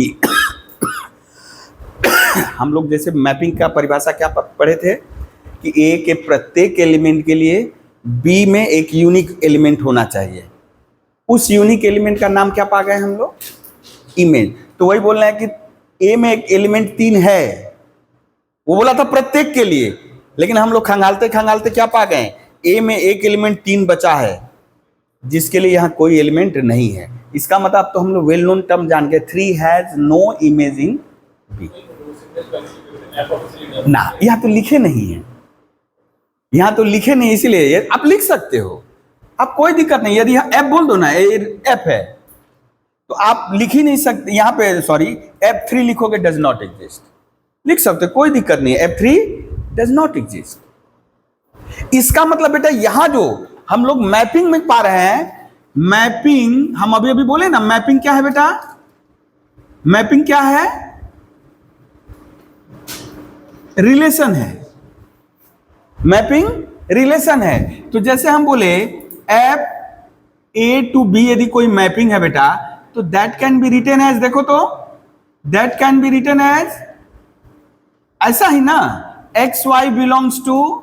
हम लोग जैसे मैपिंग का परिभाषा क्या पढ़े थे कि ए के प्रत्येक एलिमेंट के लिए बी में एक यूनिक एलिमेंट होना चाहिए। उस यूनिक एलिमेंट का नाम क्या पा गए हम लोग, इमेज। तो वही बोल रहे हैं कि ए में एक एलिमेंट 3 है, वो बोला था प्रत्येक के लिए, लेकिन हम लोग खंगालते खंगालते क्या पा गए, ए में एक एलिमेंट 3 बचा है जिसके लिए यहां कोई एलिमेंट नहीं है। इसका मतलब तो हम लोग वेल नोन टर्म जान गए, 3 has no image in B ना। यहां तो लिखे नहीं है, यहां तो लिखे नहीं, इसीलिए आप लिख सकते हो, आप कोई दिक्कत नहीं। यदि एफ बोल दो ना, एफ है तो आप लिख ही नहीं सकते यहां पे, सॉरी F3 लिखोगे डज नॉट एग्जिस्ट, लिख सकते, कोई दिक्कत नहीं है, F3 डज नॉट एग्जिस्ट। इसका मतलब बेटा यहां जो हम लोग मैपिंग में पा रहे हैं, मैपिंग हम अभी बोले ना, मैपिंग क्या है बेटा, मैपिंग क्या है, रिलेशन है, मैपिंग रिलेशन है। तो जैसे हम बोले एफ ए टू बी यदि कोई मैपिंग है बेटा, तो that can be written as, देखो तो that can be written as, ऐसा ही ना, एक्स वाई बिलोंग्स टू,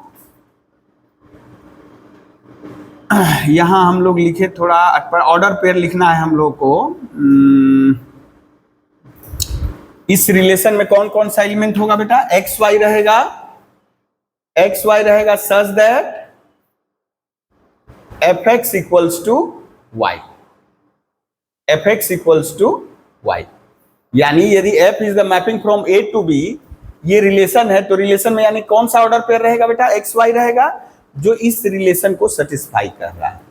यहां हम लोग लिखे थोड़ा ऑर्डर पेयर लिखना है हम लोग को। इस रिलेशन में कौन कौन सा एलिमेंट होगा बेटा, एक्स वाई रहेगा, एक्स वाई रहेगा such that f x equals to y, f x equals to y. यानी यदि f is the mapping from A to B, ये रिलेशन है, तो रिलेशन में यानी कौन सा ऑर्डर पेयर रहेगा बेटा, एक्स वाई रहेगा, जो इस रिलेशन को सेटिस्फाई कर रहा है,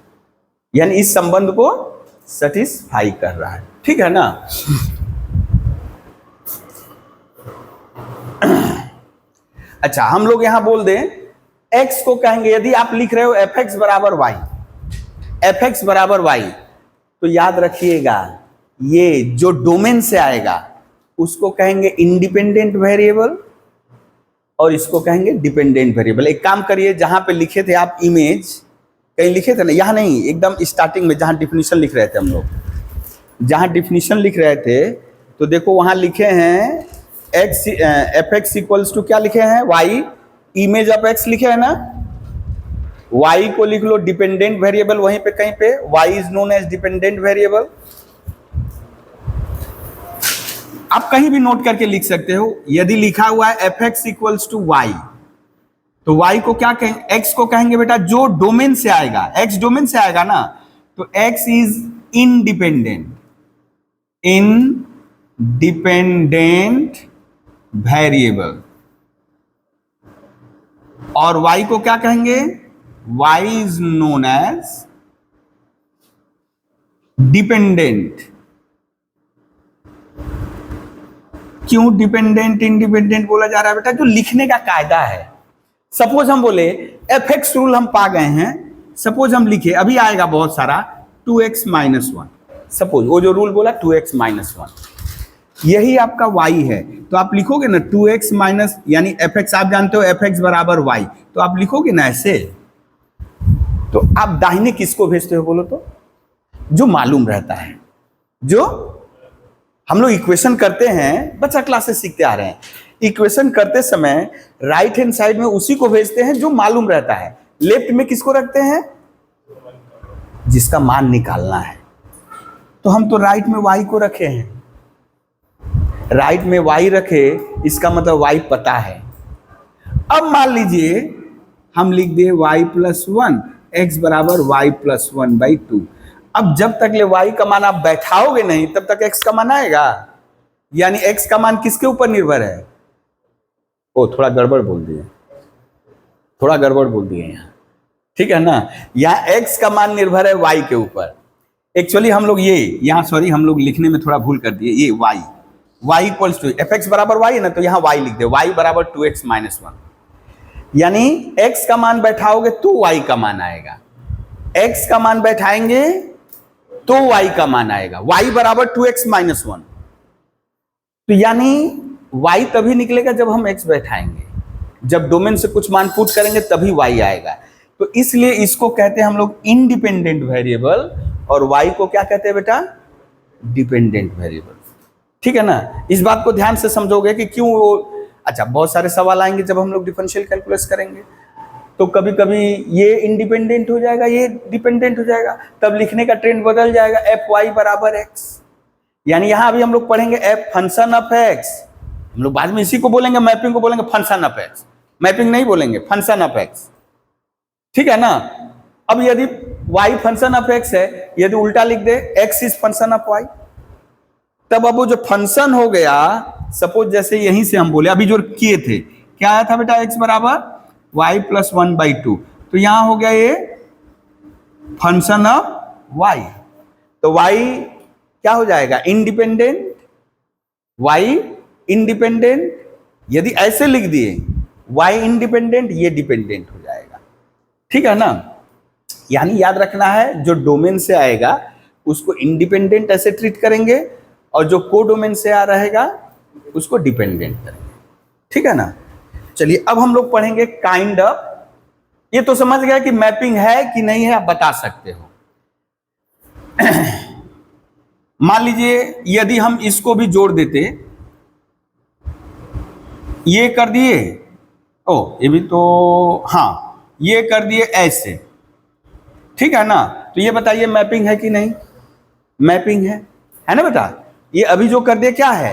यानी इस संबंध को सेटिस्फाई कर रहा है। ठीक है ना। अच्छा, हम लोग यहां बोल दें x को कहेंगे, यदि आप लिख रहे हो fx बराबर y, fx बराबर y, तो याद रखिएगा ये जो डोमेन से आएगा उसको कहेंगे इंडिपेंडेंट वेरिएबल और इसको कहेंगे डिपेंडेंट वेरिएबल। एक काम करिए, जहां पे लिखे थे आप इमेज, कहीं लिखे थे ना, यहां नहीं, एकदम स्टार्टिंग में जहां डिफिनीशन लिख रहे थे हम लोग, जहां डिफिनीशन लिख रहे थे तो देखो वहां लिखे हैं x fx इक्वल्स टू क्या लिखे हैं, y, इमेज ऑफ x लिखे हैं ना, y को लिख लो डिपेंडेंट वेरिएबल, वहीं पे कहीं पे y is known age dependent variable. आप कहीं भी नोट करके लिख सकते हो, यदि लिखा हुआ है fx इक्वल्स टू y, तो y को क्या कहेंगे, x को कहेंगे बेटा जो डोमेन से आएगा, x डोमेन से आएगा ना, तो x इज इंडिपेंडेंट वेरिएबल, और y को क्या कहेंगे, y is known age dependent. क्यों डिपेंडेंट इंडिपेंडेंट बोला जा रहा है बेटा, जो लिखने का कायदा है। सपोज हम बोले fx रूल हम पा गए हैं, सपोज हम लिखे, अभी आएगा बहुत सारा 2x माइनस 1, सपोज वो जो रूल बोला 2x माइनस 1, यही आपका y है, तो आप लिखोगे ना 2x माइनस, यानी fx आप जानते हो fx बराबर y, तो आप लिखोगे ना ऐसे। तो आप दाहिने किसको भेजते हो बोलो तो, जो मालूम रहता है, जो हम लोग इक्वेशन करते हैं, बच्चा क्लास से सीखते आ रहे हैं, इक्वेशन करते समय राइट हैंड साइड में उसी को भेजते हैं जो मालूम रहता है, लेफ्ट में किसको रखते हैं, जिसका मान निकालना है। तो हम तो राइट में y को रखे हैं, राइट में y रखे, इसका मतलब y पता है। अब मान लीजिए हम लिख दिए y प्लस 1, x बराबर y प्लस 1/2। अब जब तक ले y का मान आप बैठाओगे नहीं तब तक x का मान आएगा, यानी x का मान किसके ऊपर निर्भर है, ओ थोड़ा गड़बड़ बोल दिए, थोड़ा गड़बड़ बोल दिए यहाँ, ठीक है ना, यहाँ x का मान निर्भर है y के ऊपर। एक्चुअली हम लोग ये यहाँ, सॉरी हम लोग लिखने में थोड़ा भूल कर दिए, ये y इक्वल्स टू fx बराबर y है ना, तो यहाँ y लिख दे, y बराबर 2x माइनस 1, यानी x का मान बैठाओगे तो y का मान आएगा, x का मान बैठाएंगे तो y का मान आएगा, y बराबर 2x माइनस 1, तो यानी y तभी निकलेगा जब हम x बैठाएंगे, जब डोमेन से कुछ मान पुट करेंगे तभी y आएगा। तो इसलिए इसको कहते हैं हम लोग इंडिपेंडेंट वेरिएबल, और y को क्या कहते हैं बेटा, डिपेंडेंट वेरिएबल। ठीक है ना, इस बात को ध्यान से समझोगे कि क्यों वो, अच्छा बहुत सारे सवाल आएंगे जब हम लोग डिफरेंशियल कैलकुलस करेंगे, तो कभी कभी ये इंडिपेंडेंट हो जाएगा, ये डिपेंडेंट हो जाएगा, तब लिखने का ट्रेंड बदल जाएगा, fy बराबर x, यानी यहां अभी हम लोग पढ़ेंगे f फंक्शन ऑफ x, हम लोग बाद में इसी को बोलेंगे, मैपिंग को बोलेंगे फंक्शन ऑफ x, मैपिंग नहीं बोलेंगे, फंक्शन ऑफ x, ठीक है ना। अब यदि y फंक्शन ऑफ x है, यदि उल्टा लिख दे x is function of y, तब अब वो जो फंक्शन हो गया, सपोज जैसे यहीं से हम बोले अभी जो किए थे, क्या आया था बेटा, x बराबर y प्लस 1/2, तो यहां हो गया ये फंक्शन ऑफ y, तो y क्या हो जाएगा, इंडिपेंडेंट, y इंडिपेंडेंट, यदि ऐसे लिख दिए y इंडिपेंडेंट, ये डिपेंडेंट हो जाएगा, ठीक है ना। यानी याद रखना है, जो डोमेन से आएगा उसको इंडिपेंडेंट ऐसे ट्रीट करेंगे, और जो को डोमेन से आ रहेगा उसको डिपेंडेंट करेंगे, ठीक है ना। चलिए अब हम लोग पढ़ेंगे काइंड ऑफ, ये तो समझ गया कि मैपिंग है कि नहीं है, आप बता सकते हो। मान लीजिए यदि हम इसको भी जोड़ देते, ये कर दिए, ओ ये भी तो, हाँ ये कर दिए ऐसे, ठीक है ना, तो ये बताइए मैपिंग है कि नहीं, मैपिंग है ना बेटा। ये अभी जो कर दिए क्या है,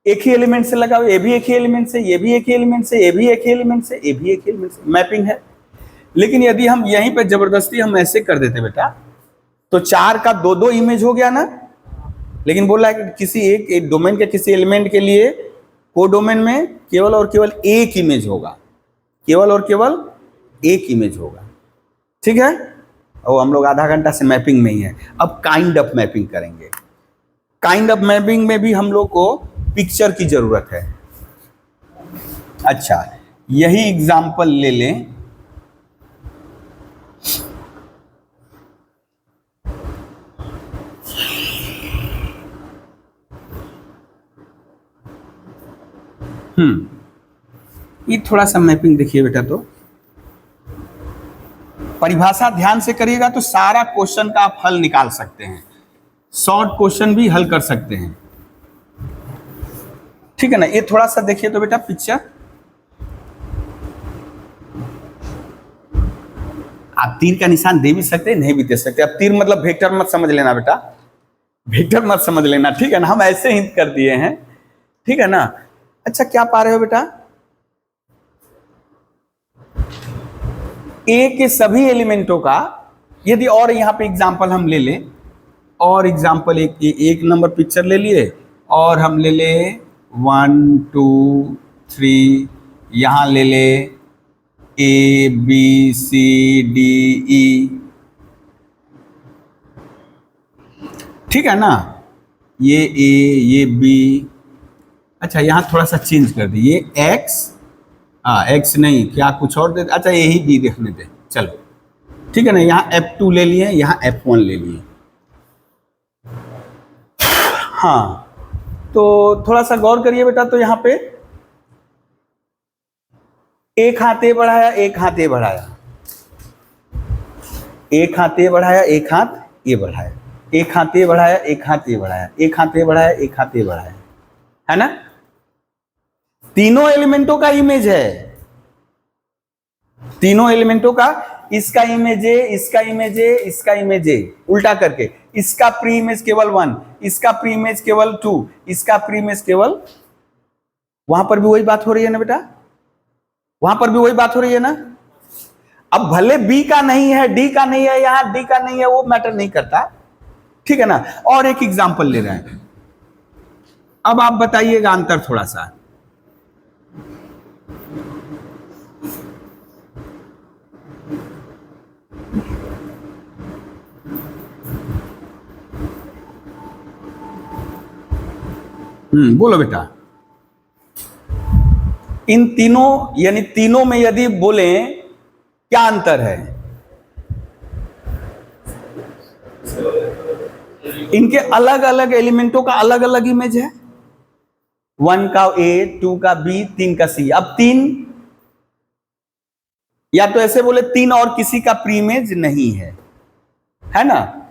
एक ही एलिमेंट से लगाओ, ये भी एक ही एलिमेंट से, ये भी एक ही एलिमेंट से, ये भी एक ही एलिमेंट से, ये भी एक ही एलिमेंट से, मैपिंग है। लेकिन यदि हम यहीं पे जबरदस्ती हम ऐसे कर देते बेटा, तो 4 का 2-2 इमेज हो गया ना, लेकिन बोला है कि किसी एक डोमेन के किसी एलिमेंट के लिए को डोमेन में केवल और केवल एक इमेज होगा, केवल और केवल एक इमेज होगा, ठीक है। और हम लोग आधा घंटा से मैपिंग में ही है। अब काइंड ऑफ मैपिंग करेंगे। काइंड ऑफ मैपिंग में भी हम लोग को पिक्चर की जरूरत है। अच्छा यही एग्जाम्पल ले लें, ये थोड़ा सा मैपिंग देखिए बेटा, तो परिभाषा ध्यान से करिएगा तो सारा क्वेश्चन का आप हल निकाल सकते हैं, शॉर्ट क्वेश्चन भी हल कर सकते हैं, ठीक है ना। ये थोड़ा सा देखिए तो बेटा पिक्चर, आप तीर का निशान दे भी सकते हैं, नहीं भी दे सकते। अब तीर मतलब वेक्टर मत समझ लेना बेटा, वेक्टर मत समझ लेना, ठीक है ना, हम ऐसे ही कर दिए हैं, ठीक है ना। अच्छा क्या पा रहे हो बेटा, ए के सभी एलिमेंटों का, यदि और यहां पे एग्जांपल हम ले लें, और एग्जांपल एक नंबर पिक्चर ले लिए, और हम ले ले 1 2 3, यहां ले ले ए बी सी डी ई, ठीक है ना, ये ए ये बी। अच्छा यहां थोड़ा सा चेंज कर दी, ये एक्स, एक्स नहीं, क्या कुछ और दे, अच्छा यही बी देखने दे, चलो ठीक है ना। यहाँ F2 ले लिए, यहाँ F1 ले लिए, हाँ तो थोड़ा सा गौर करिए बेटा, तो यहाँ पे एक हाथ ए बढ़ाया, एक हाथ ए बढ़ाया, एक हाथ ए बढ़ाया, एक हाथ ए बढ़ाया, एक हाथ ए बढ़ाया, एक हाथ ए बढ़ाया, एक हाथ ए बढ़ाया, एक हाथ ए बढ़ाया, है ना। तीनों एलिमेंटों का इमेज है, तीनों एलिमेंटों का, इसका इमेज है, इसका इमेज है, इसका इमेज है, उल्टा करके, इसका प्री इमेज केवल 1, इसका प्री इमेज केवल 2, इसका प्री इमेज केवल, वहां पर भी वही बात हो रही है ना बेटा, वहां पर भी वही बात हो रही है ना। अब भले बी का नहीं है, डी का नहीं है, यहां डी का नहीं है, वो मैटर नहीं करता, ठीक है ना। और एक एग्जांपल ले रहे हैं, अब आप बताइएगा अंतर थोड़ा सा, बोलो बेटा। इन तीनों यानी तीनों में यदि बोले क्या अंतर है, इनके अलग अलग एलिमेंटों का अलग अलग इमेज है, 1 का ए, 2 का बी, 3 का सी। अब 3, या तो ऐसे बोले 3 और किसी का प्री इमेज नहीं है ना।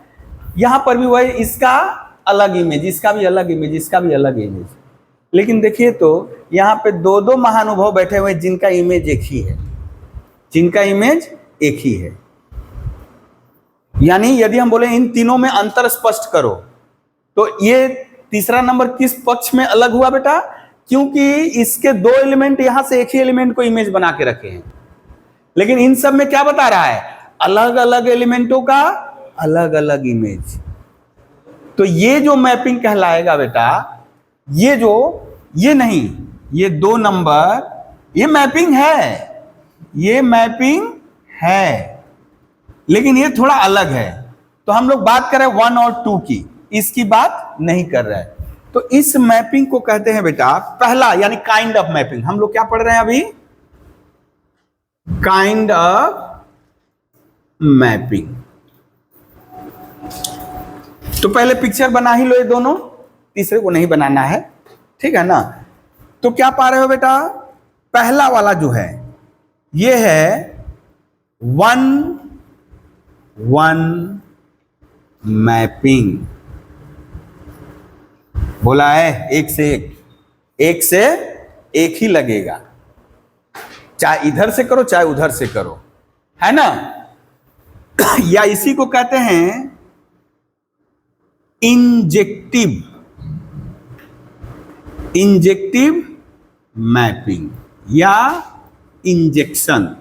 यहां पर भी वही, इसका अलग इमेज, इसका भी अलग इमेज, इसका भी अलग इमेज। लेकिन देखिए तो यहां पे दो दो महानुभाव बैठे हुए जिनका इमेज एक ही है, जिनका इमेज एक ही है। यानी यदि हम बोले इन तीनों में अंतर स्पष्ट करो, तो ये तीसरा नंबर किस पक्ष में अलग हुआ बेटा, क्योंकि इसके दो एलिमेंट यहां से एक ही एलिमेंट को इमेज बना के रखे हैं, लेकिन इन सब में क्या बता रहा है, अलग अलग एलिमेंटों का अलग अलग इमेज। तो ये जो मैपिंग कहलाएगा बेटा, ये जो, ये नहीं, ये 2 नंबर, ये मैपिंग है, ये मैपिंग है, लेकिन ये थोड़ा अलग है। तो हम लोग बात कर रहे हैं 1 और 2 की, इसकी बात नहीं कर रहे हैं। तो इस मैपिंग को कहते हैं बेटा पहला, यानी काइंड ऑफ मैपिंग। हम लोग क्या पढ़ रहे हैं अभी, काइंड ऑफ मैपिंग। तो पहले पिक्चर बना ही लो ये दोनों, तीसरे को नहीं बनाना है, ठीक है ना। तो क्या पा रहे हो बेटा, पहला वाला जो है ये है 1-1 मैपिंग, बोला है एक से एक, एक से एक ही लगेगा, चाहे इधर से करो चाहे उधर से करो, है ना। या इसी को कहते हैं इंजेक्टिव, इंजेक्टिव मैपिंग या इंजेक्शन।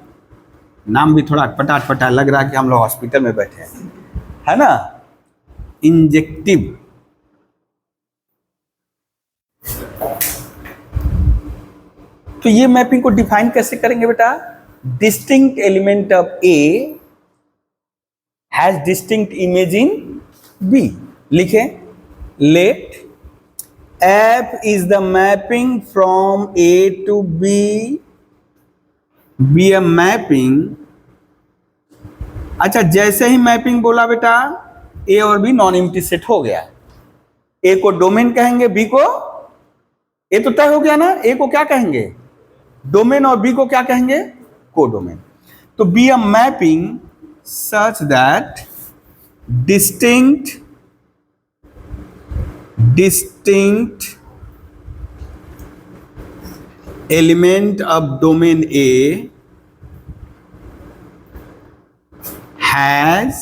नाम भी थोड़ा पटाट पटा लग रहा है कि हम लोग हॉस्पिटल में बैठे हैं, है ना। इंजेक्टिव, तो ये मैपिंग को डिफाइन कैसे करेंगे बेटा, distinct element of A has distinct image in B. लिखें, let F is the mapping from A to B be a mapping। अच्छा, जैसे ही मैपिंग बोला बेटा, A और B नॉन एम्प्टी सेट हो गया। A को डोमेन कहेंगे, B को ए तो तय हो गया ना, ए को क्या कहेंगे, डोमेन, और बी को क्या कहेंगे, कोडोमेन। तो be a mapping such that distinct element of domain A has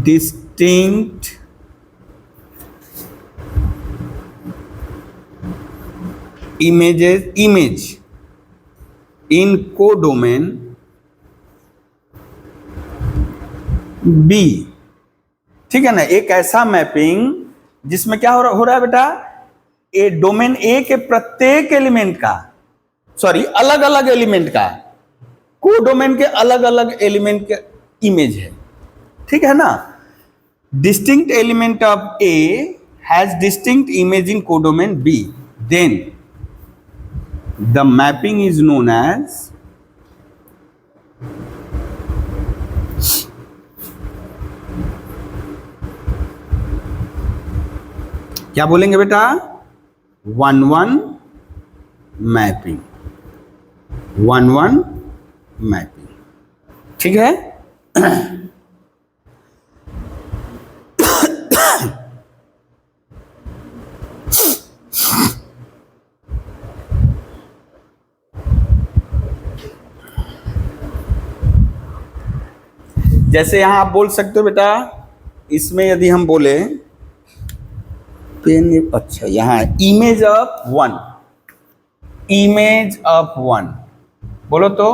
distinct image in codomain B। ठीक है ना, एक ऐसा मैपिंग जिसमें क्या हो रहा है बेटा, ए डोमेन ए के प्रत्येक एलिमेंट का, सॉरी अलग अलग एलिमेंट का, कोडोमेन के अलग अलग एलिमेंट के इमेज है। ठीक है ना, distinct element of A has distinct image in codomain B, then the mapping is known as क्या बोलेंगे बेटा, 1-1 मैपिंग, 1-1 मैपिंग। ठीक है। जैसे यहां आप बोल सकते हो बेटा, इसमें यदि हम बोले पेन, अच्छा यहां image of one, image of one बोलो तो,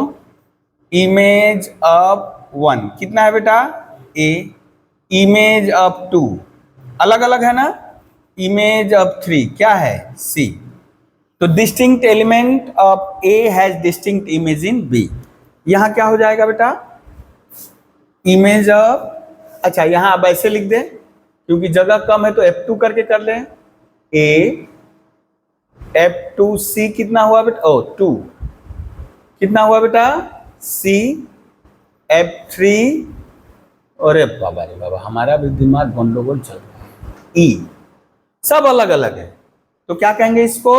इमेज ऑफ वन कितना है बेटा, ए, इमेज ऑफ टू अलग अलग है ना, इमेज ऑफ थ्री क्या है, सी। तो distinct element of A has distinct image in B. यहां क्या हो जाएगा बेटा, इमेज ऑफ, अच्छा यहां आप ऐसे लिख दें क्योंकि जगह कम है तो F2 करके कर लें, ए F2C कितना हुआ बेटा, ओ 2 कितना हुआ बेटा, C F3, अरे बाबा रे बाबा हमारा भी दिमाग गंडोगोल चल रहा है, E सब अलग अलग है, तो क्या कहेंगे इसको,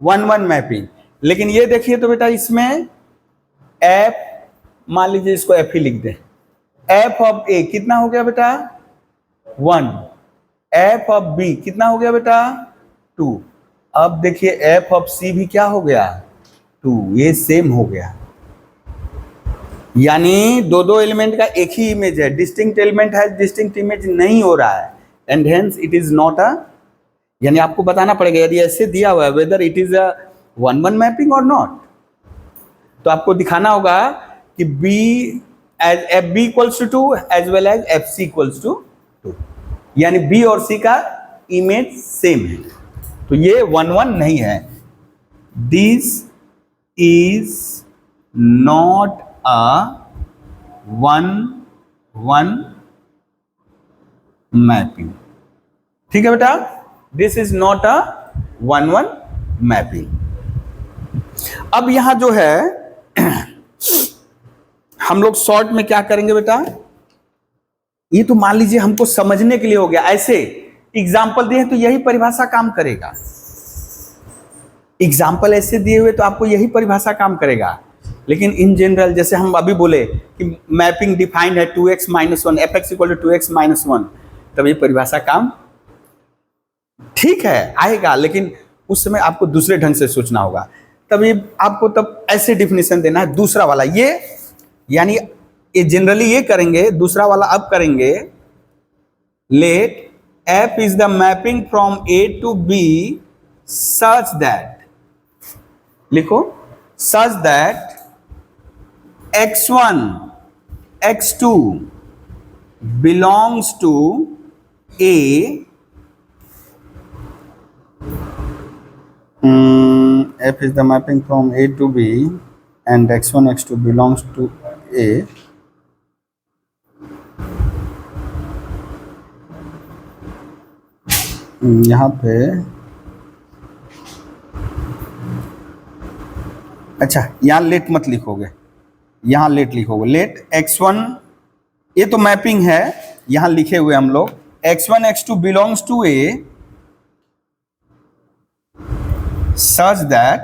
1-1 मैपिंग। लेकिन ये देखिए तो बेटा इसमें F, मान लीजिए इसको F ही लिख दें, F ऑफ A कितना हो गया बेटा, 1, F ऑफ B कितना हो गया बेटा, 2। अब देखिए F ऑफ C भी क्या हो गया, 2, ये सेम हो गया, यानी दो एलिमेंट का एक ही इमेज है, डिस्टिंक्ट एलिमेंट है, डिस्टिंक्ट इमेज नहीं हो रहा है, and hence it is not a, यानी आपको बताना पड़ेगा यदि ऐसे दिया हुआ है whether it is a 1-1 mapping और नॉट, तो आपको दिखाना होगा कि B as FB equals to 2 as well as FC equals to 2, यानी B और C का इमेज सेम है, तो ये 1-1 नहीं है, this is not a 1-1 mapping. ठीक है बेटा, this is not a 1-1 mapping. अब यहां जो है हम लोग शॉर्ट में क्या करेंगे बेटा, ये तो मान लीजिए हमको समझने के लिए हो गया, ऐसे एग्जाम्पल दिए तो यही परिभाषा काम करेगा, एग्जाम्पल ऐसे दिए हुए तो आपको यही परिभाषा काम करेगा, लेकिन इन जनरल जैसे हम अभी बोले कि मैपिंग डिफाइंड है 2x - 1 fx equal to 2x - 1, तब ये परिभाषा काम ठीक है आएगा, लेकिन उस समय आपको दूसरे ढंग से सोचना होगा, तब ये आपको तब ऐसे डिफिनेशन देना है, दूसरा वाला ये, यानी ये जनरली ये करेंगे, दूसरा वाला अब करेंगे, let f is the mapping from A to B such that, लिखो such that x1 x2 belongs to A, f is the mapping from A to B and x1 x2 belongs to A, यहाँ पे अच्छा यहाँ लेट मत लिखोगे, यहाँ लेट लिखोगे, लेट x1, ये तो मैपिंग है यहाँ लिखे हुए हम लोग, x1 x2 belongs to A, such that,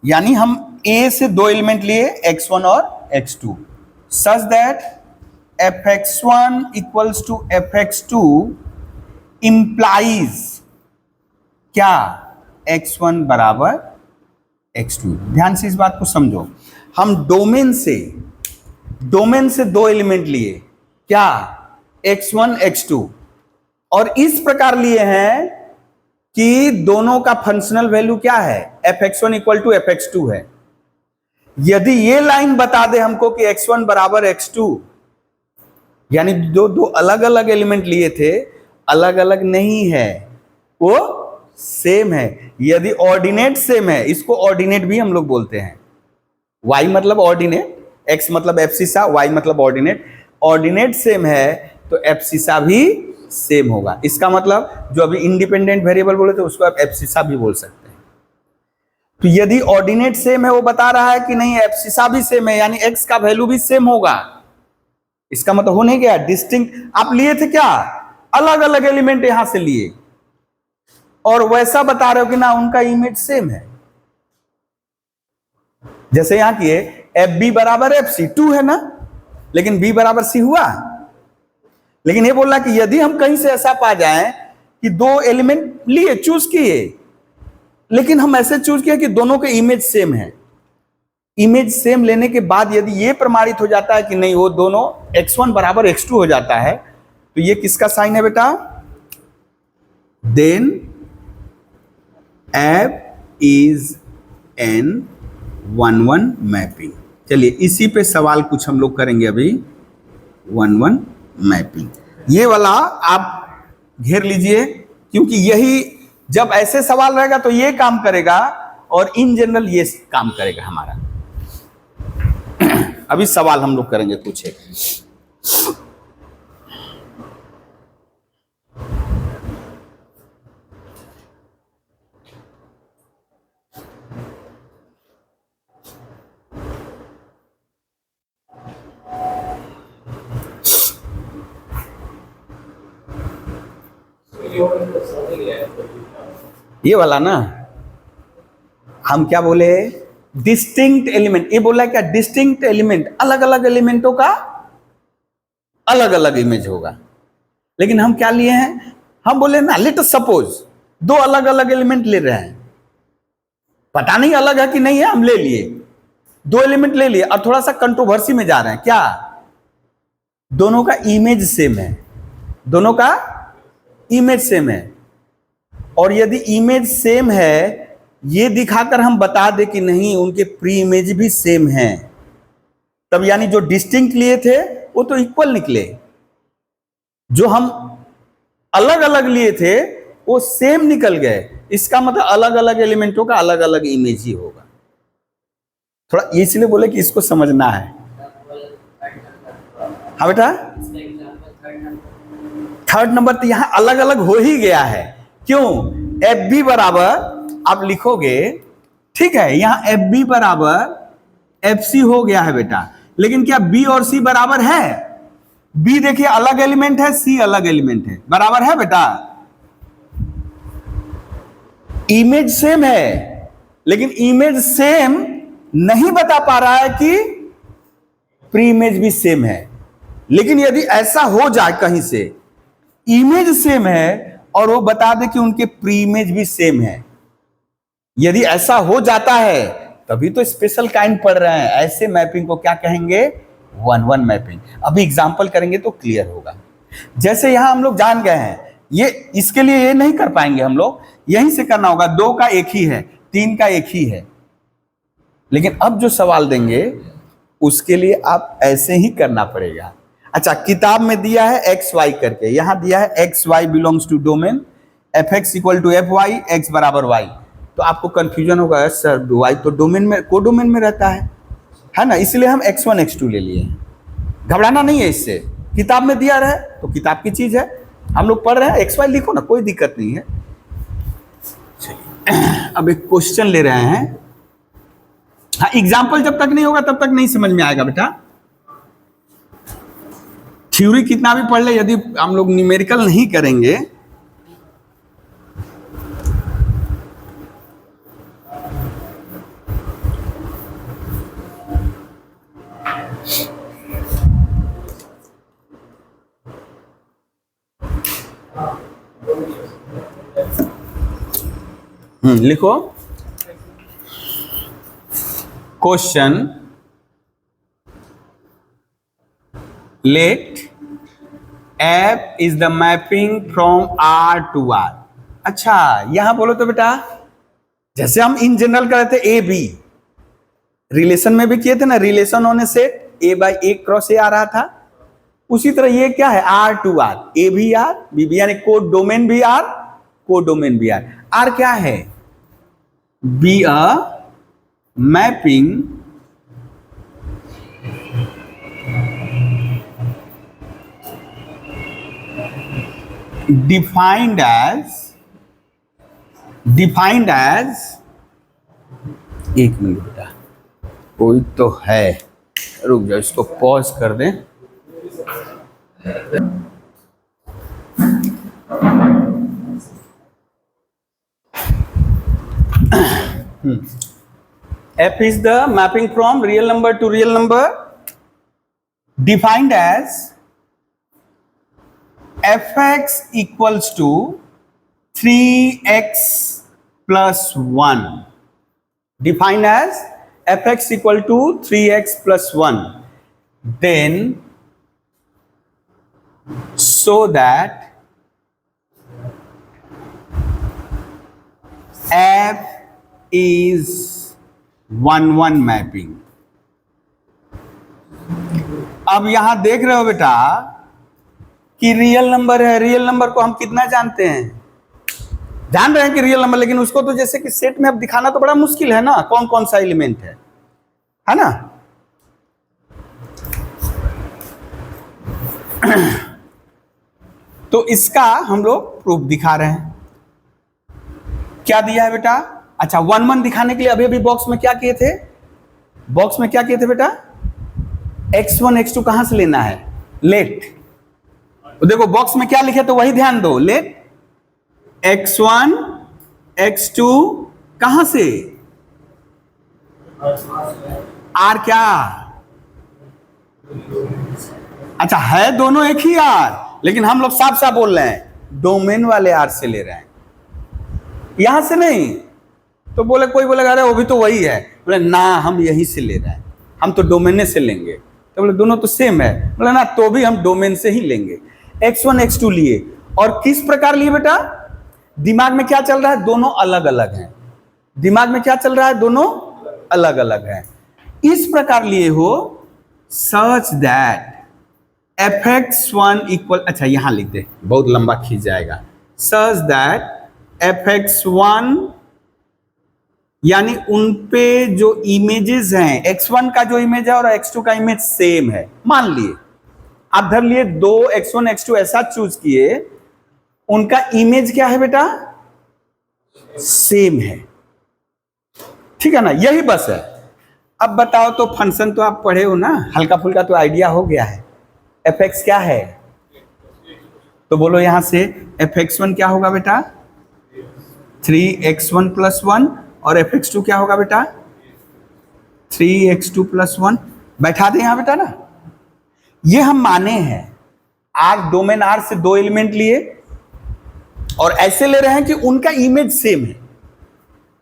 यानी हम ए से दो एलिमेंट लिए x1 और x2, such that fx1 equals to fx2 implies क्या, x1 बराबर x2। ध्यान से इस बात को समझो, हम डोमेन से दो एलिमेंट लिए क्या, x1 x2, और इस प्रकार लिए हैं कि दोनों का फंक्शनल वैल्यू क्या है, fx1 इक्वल टू fx2 है। यदि ये लाइन बता दे हमको कि x1 बराबर x2, यानी जो दो अलग अलग एलिमेंट लिए थे अलग अलग नहीं है, वो सेम है। यदि ऑर्डिनेट सेम है, इसको ऑर्डिनेट भी हम लोग बोलते हैं, y मतलब ऑर्डिनेट, x मतलब एब्सिसा, y मतलब ऑर्डिनेट। ऑर्डिनेट सेम है तो एब्सिसा भी सेम होगा। इसका मतलब जो अभी इंडिपेंडेंट वेरिएबल बोले थे उसको आप एब्सिसा भी बोल सकते हैं। तो यदि ऑर्डिनेट सेम है, वो बता रहा है कि नहीं एब्सिसा भी सेम है, यानी x का वैल्यू भी सेम होगा। इसका मतलब हो नहीं गया डिस्टिंक्ट। आप लिए थे क्या, अलग अलग एलिमेंट यहां से लिए, और वैसा बता रहे हो कि ना उनका इमेज सेम है। जैसे यहां किए एफ बी बराबर एफ सी, 2 है ना, लेकिन बी बराबर सी हुआ। लेकिन ये बोल रहा कि यदि हम कहीं से ऐसा पा जाएं कि दो एलिमेंट लिए, चूज किए, लेकिन हम ऐसे चूज किए कि दोनों के इमेज सेम है। इमेज सेम लेने के बाद यदि ये प्रमाणित हो जाता है कि नहीं वो दोनों x1 बराबर x2 हो जाता है, तो ये किसका साइन है बेटा, then F is an 1-1 mapping. चलिए इसी पे सवाल कुछ हम लोग करेंगे अभी, 1-1 मैपिंग। ये वाला आप घेर लीजिए, क्योंकि यही जब ऐसे सवाल रहेगा तो ये काम करेगा, और इन जनरल ये काम करेगा हमारा। अभी सवाल हम लोग करेंगे कुछ एक। ये वाला ना हम क्या बोले, डिस्टिंक्ट एलिमेंट। ये बोला क्या, डिस्टिंक्ट एलिमेंट, अलग अलग एलिमेंटों का अलग अलग इमेज होगा। लेकिन हम क्या लिए हैं, हम बोले ना लेट अस सपोज दो अलग अलग एलिमेंट ले रहे हैं, पता नहीं अलग है कि नहीं है, हम ले लिए दो एलिमेंट ले लिए, और थोड़ा सा कंट्रोवर्सी में जा रहे हैं। क्या, दोनों का इमेज सेम है, दोनों का इमेज सेम है। और यदि इमेज सेम है, ये दिखाकर हम बता दे कि नहीं उनके प्री इमेज भी सेम है, तब यानी जो डिस्टिंक्ट लिए थे वो तो इक्वल निकले, जो हम अलग अलग लिए थे वो सेम निकल गए। इसका मतलब अलग अलग एलिमेंटों का अलग अलग इमेज ही होगा। थोड़ा इसलिए बोले कि इसको समझना है। हाँ बेटा, थर्ड नंबर तो यहां अलग अलग हो ही गया है। क्यों, एफ बी बराबर आप लिखोगे, ठीक है, यहां एफ बी बराबर एफ सी हो गया है बेटा, लेकिन क्या बी और सी बराबर है? बी देखिए अलग एलिमेंट है, सी अलग एलिमेंट है, बराबर है बेटा? इमेज सेम है, लेकिन इमेज सेम नहीं बता पा रहा है कि प्री इमेज भी सेम है। लेकिन यदि ऐसा हो जाए कहीं से इमेज सेम है और वो बता दे कि उनके प्री इमेज भी सेम है, यदि ऐसा हो जाता है तभी तो स्पेशल काइंड पढ़ रहे हैं। ऐसे मैपिंग को क्या कहेंगे? 1-1 मैपिंग। अभी एग्जांपल करेंगे तो क्लियर होगा। जैसे यहां हम लोग जान गए हैं, ये इसके लिए ये नहीं कर पाएंगे हम लोग, यहीं से करना होगा। 2 का एक ही है, 3 का एक ही है, लेकिन अब जो सवाल देंगे उसके लिए आप ऐसे ही करना पड़ेगा। अच्छा, किताब में दिया है एक्स वाई करके, यहां दिया है x y belongs to domain f x equal to f y, x बराबर वाई। तो आपको कंफ्यूजन होगा, सर वाई तो डोमेन में, को डोमेन में रहता है ना, इसलिए हम x1 x2 ले लिए। घबराना नहीं है इससे, किताब में दिया रहे तो किताब की चीज है, हम लोग पढ़ रहे हैं, एक्स वाई लिखो ना, कोई दिक्कत नहीं है। चलिए अब एक क्वेश्चन ले रहे हैं। हाँ, एग्जाम्पल जब तक नहीं होगा तब तक नहीं समझ में आएगा बेटा। थ्योरी कितना भी पढ़ ले, यदि हम लोग न्यूमेरिकल नहीं करेंगे लिखो question let f is the mapping from R to R. अच्छा यहां बोलो तो बेटा, जैसे हम इन जनरल कर रहे थे ए बी, रिलेशन में भी किए थे ना, रिलेशन होने से ए बाई ए क्रॉस ए आ रहा था, उसी तरह ये क्या है आर टू आर, ए भी आर बी भी, यानी को डोमेन भी आर को डोमेन भी आर। आर क्या है? Be a mapping defined as एक मिनट बेटा, कोई तो है, रुक जाओ इसको पॉज कर दें। F is the mapping from real number to real number defined as fx equals to 3x plus 1, defined as fx equal to 3x plus 1, then so that f is 1-1 mapping. अब यहां देख रहे हो बेटा कि रियल नंबर है, रियल नंबर को हम कितना जानते हैं, जान रहे हैं कि रियल नंबर, लेकिन उसको तो जैसे कि सेट में अब दिखाना तो बड़ा मुश्किल है ना, कौन कौन सा एलिमेंट है ना। तो इसका हम लोग प्रूफ दिखा रहे हैं। क्या दिया है बेटा? अच्छा 1-1 दिखाने के लिए अभी अभी बॉक्स में क्या किए थे, बॉक्स में क्या किए थे बेटा, x1 x2 कहां से लेना है, लेट। तो देखो बॉक्स में क्या लिखे तो वही ध्यान दो, लेट x1 x2 कहां से, आर क्या, अच्छा है दोनों एक ही आर, लेकिन हम लोग साफ साफ बोल रहे हैं डोमेन वाले आर से ले रहे हैं, यहां से नहीं। तो बोले कोई बोलेगा अरे वो भी तो वही है, बोले ना हम यहीं से ले रहे हैं, हम तो डोमेन से लेंगे। तो बोले दोनों तो सेम है, बोले ना तो भी हम डोमेन से ही लेंगे। x1 x2 लिए, और किस प्रकार लिए बेटा, दिमाग में क्या चल रहा है, दोनों अलग अलग हैं, दिमाग में क्या चल रहा है, दोनों अलग अलग हैं, इस प्रकार लिए हो सच दैट fx1 इक्वल, अच्छा यहां लिख दे बहुत लंबा खींच जाएगा, सच दैट fx1 यानी उन पे जो इमेजेस हैं, x1 का जो इमेज है और x2 का इमेज सेम है, मान लिए आप धर लिए दो x1 x2 ऐसा चूज किए, उनका इमेज क्या है बेटा, सेम है, ठीक है ना, यही बस है। अब बताओ तो फंक्शन तो आप पढ़े हो ना, हल्का फुल्का तो आइडिया हो गया है, fx क्या है, तो बोलो यहां से fx1 क्या होगा बेटा 3x1 प्लस 1, और fx2 क्या होगा बेटा 3x2 प्लस 1, बैठा दे यहां बेटा ना। ये हम माने हैं आर डोमेन आर से दो एलिमेंट लिए और ऐसे ले रहे हैं कि उनका इमेज सेम है,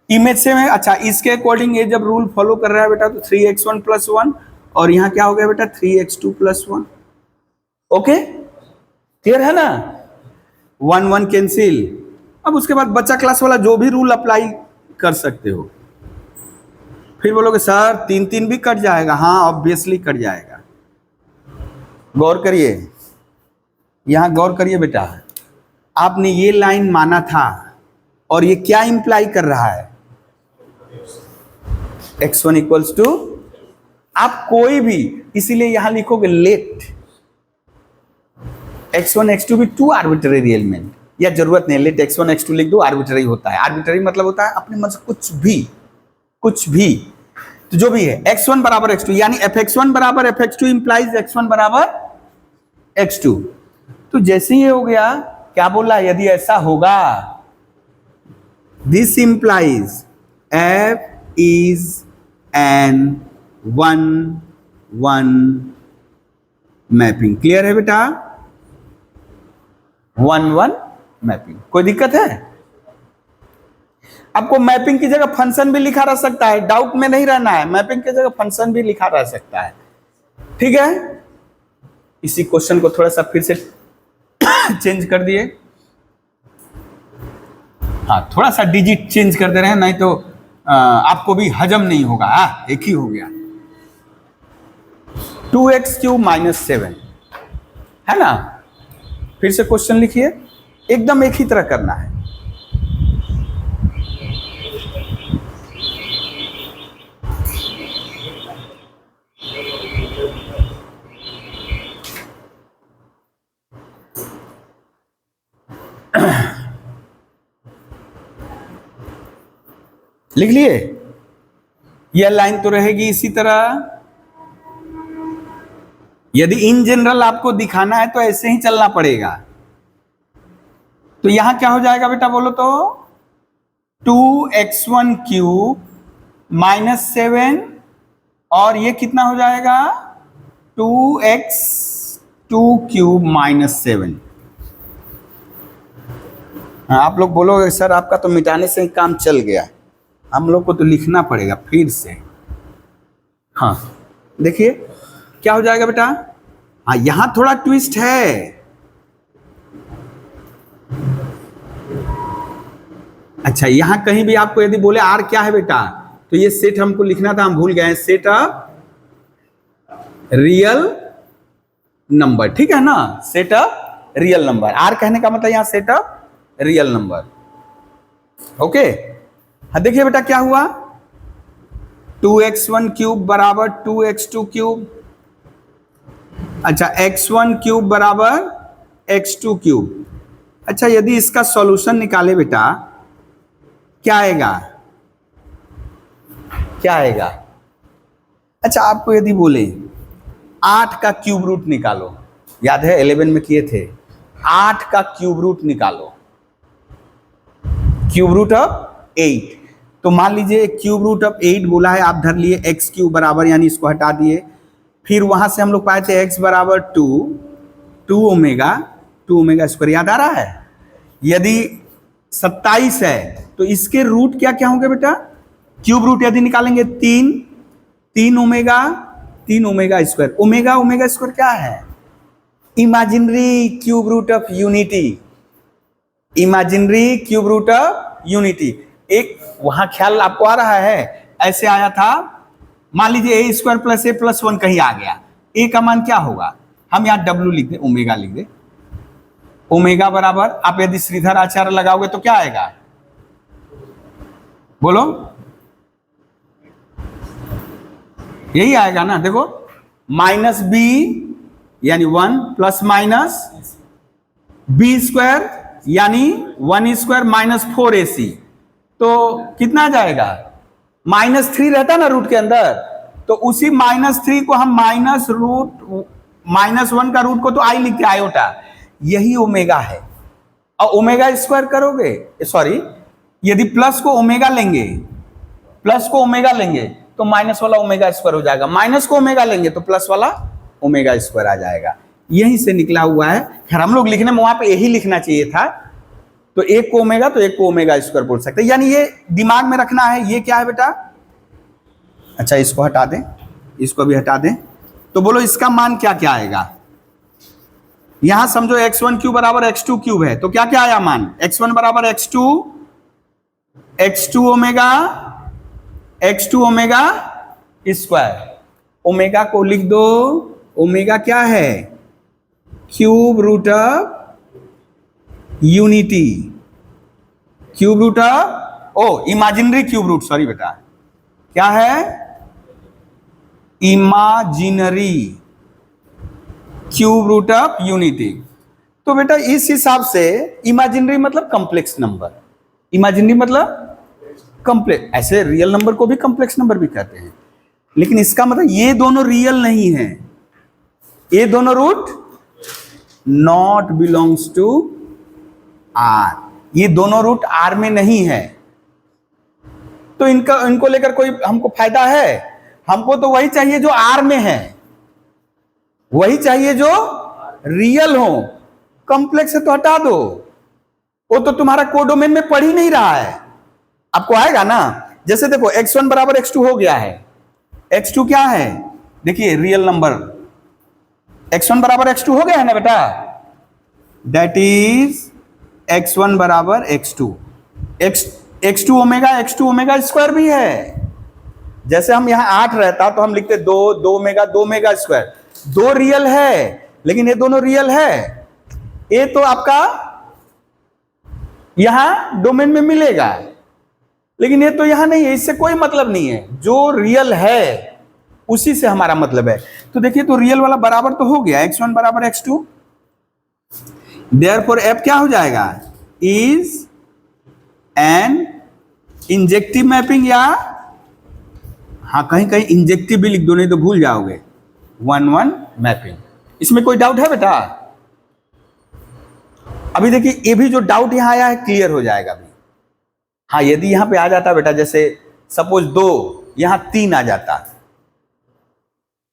इमेज सेम है। अच्छा इसके अकॉर्डिंग ये जब रूल फॉलो कर रहा है बेटा तो 3x1 प्लस 1, और यहां क्या हो गया बेटा 3x2 प्लस 1, ओके क्लियर है ना, 1-1 कैंसिल। अब उसके बाद बच्चा क्लास वाला जो भी रूल अप्लाई कर सकते हो, फिर बोलोगे सर 3-3 भी कट जाएगा, हाँ ऑब्वियसली कट जाएगा। गौर करिए, यहां गौर करिए बेटा, आपने ये लाइन माना था और ये क्या इंप्लाई कर रहा है, x1 इक्वल्स टू, आप कोई भी, इसीलिए यहां लिखोगे लेट x1 x2 भी टू आर्बिट्ररी एलिमेंट, या जरूरत नहीं, लेट x1 x2 लिख दो, आर्बिट्ररी होता है, आर्बिट्ररी मतलब होता है अपने मन से कुछ भी, तो जो भी है x1 बराबर x2, यानी fx1 बराबर fx2 इंप्लाइज x1 बराबर x2। तो जैसे ही हो गया, क्या बोला, यदि ऐसा होगा this implies f is an 1-1 mapping. Clear है बेटा, 1 1 मैपिंग। कोई दिक्कत है? आपको मैपिंग की जगह फंक्शन भी लिखा रह सकता है, डाउट में नहीं रहना है, मैपिंग की जगह फंक्शन भी लिखा रह सकता है। ठीक है, इसी क्वेश्चन को थोड़ा सा फिर से चेंज कर दिए। हाँ, थोड़ा सा डिजिट चेंज कर दे रहे हैं, नहीं तो आपको भी हजम नहीं होगा। एक ही हो गया। 2x³ -7 है ना। फिर से क्वेश्चन लिखिए, एकदम एक ही तरह करना है। लिख लिए? यह लाइन तो रहेगी इसी तरह। यदि इन जनरल आपको दिखाना है तो ऐसे ही चलना पड़ेगा। तो यहां क्या हो जाएगा बेटा, बोलो तो 2x1³ -7 और ये कितना हो जाएगा 2x2³ -7। आप लोग बोलोगे सर आपका तो मिटाने से ही काम चल गया, हम लोग को तो लिखना पड़ेगा फिर से। हाँ देखिए क्या हो जाएगा बेटा। हाँ यहां थोड़ा ट्विस्ट है। अच्छा यहां कहीं भी आपको यदि बोले आर क्या है बेटा, तो ये सेट हमको लिखना था, हम भूल गए। सेट अ रियल नंबर, ठीक है ना, set a real number. R कहने का मतलब यहां set a real number. Okay, हाँ देखिए बेटा क्या हुआ, 2x1³ बराबर 2x2³। अच्छा x1³ बराबर x2³। अच्छा यदि इसका सॉल्यूशन निकाले बेटा क्या आएगा, क्या आएगा। अच्छा आपको यदि बोले 8 का क्यूब रूट निकालो, याद है 11 में किए थे, 8 का क्यूब रूट निकालो, क्यूब रूट ऑफ 8। तो मान लीजिए क्यूब रूट ऑफ 8 बोला है, आप धर लिए x³ बराबर, यानी इसको हटा दिए। फिर वहां से हम लोग पाए थे x बराबर 2 ओमेगा स्क्वायर, याद आ रहा है। यदि 27 है तो इसके रूट क्या क्या होंगे बेटा, क्यूब रूट यदि निकालेंगे 3 ओमेगा स्क्वायर। ओमेगा स्क्वायर क्या है, imaginary cube root of unity, imaginary cube root of unity. एक वहां ख्याल आपको आ रहा है, ऐसे आया था, मान लीजिए a² + a + 1 कहीं आ गया, a का मान क्या होगा, हम यहाँ w लिख दे, ओमेगा लिख दे। ओमेगा बराबर आप यदि श्रीधर आचार्य लगाओगे तो क्या आएगा, बोलो यही आएगा ना। देखो -b यानी 1 ± b² यानी 1² -4ac, तो कितना आ जाएगा, -3 रहता ना रूट के अंदर, तो उसी -3 को हम -1 का रूट को तो आई लिखते आयोटा, यही ओमेगा है। और ओमेगा स्क्वायर करोगे, सॉरी यदि प्लस को ओमेगा लेंगे, प्लस को ओमेगा लेंगे तो माइनस वाला ओमेगा स्क्वायर हो जाएगा, माइनस को ओमेगा लेंगे तो प्लस वाला ओमेगा स्क्वायर आ जाएगा। यहीं से निकला हुआ है। खैर हम लोग लिखने में वहां पे यही लिखना चाहिए था, तो एक को ओमेगा तो एक को ओमेगा स्क्वायर बोल सकते हैं, यानी ये दिमाग में रखना है। ये क्या है बेटा, अच्छा इसको हटा दें, इसको भी हटा दें, तो बोलो इसका मान क्या क्या आएगा। यहां समझो x1³ बराबर x2³ है, तो क्या क्या आया मान, x1 बराबर x2 ओमेगा स्क्वायर। ओमेगा को लिख दो, ओमेगा क्या है, cube root of unity, cube root of imaginary cube root, sorry बेटा क्या है, imaginary cube root of unity. तो बेटा इस हिसाब से इमेजिनरी मतलब कॉम्प्लेक्स नंबर, इमेजिनरी मतलब कॉम्प्लेक्स, ऐसे रियल नंबर को भी कॉम्प्लेक्स नंबर भी कहते हैं, लेकिन इसका मतलब ये दोनों रियल नहीं है, ये दोनों root not belongs to R, ये दोनों रूट आर में नहीं है। तो इनको लेकर कोई हमको फायदा है, हमको तो वही चाहिए जो आर में है, वही चाहिए जो रियल हो। कॉम्प्लेक्स है तो हटा दो, वो तो तुम्हारा कोडोमेन में पढ़ ही नहीं रहा है, आपको आएगा ना। जैसे देखो x1 बराबर x2 हो गया है, x2 क्या है, देखिए रियल नंबर, x1 बराबर x2 हो गया है ना बेटा, दैट इज x1 बराबर x2, x2 ओमेगा स्क्वायर भी है। जैसे हम यहां 8 रहता तो हम लिखते 2 ओमेगा स्क्वायर, 2 रियल है, लेकिन ये दोनों रियल है, ये तो आपका यहां डोमेन में मिलेगा, लेकिन ये तो यहां नहीं है, इससे कोई मतलब नहीं है, जो रियल है उसी से हमारा मतलब है। तो देखिए, तो रियल वाला बराबर तो हो गया, x1 बराबर x2, देयरफॉर f क्या हो जाएगा, इज एन इंजेक्टिव मैपिंग, या हाँ कहीं कहीं इंजेक्टिव भी लिख दो, नहीं तो भूल जाओगे, 1-1 मैपिंग। इसमें कोई डाउट है बेटा? अभी देखिए, ये भी जो डाउट यहां आया है क्लियर हो जाएगा अभी। हाँ, यदि यहां पे आ जाता बेटा, जैसे सपोज 2 यहां 3 आ जाता,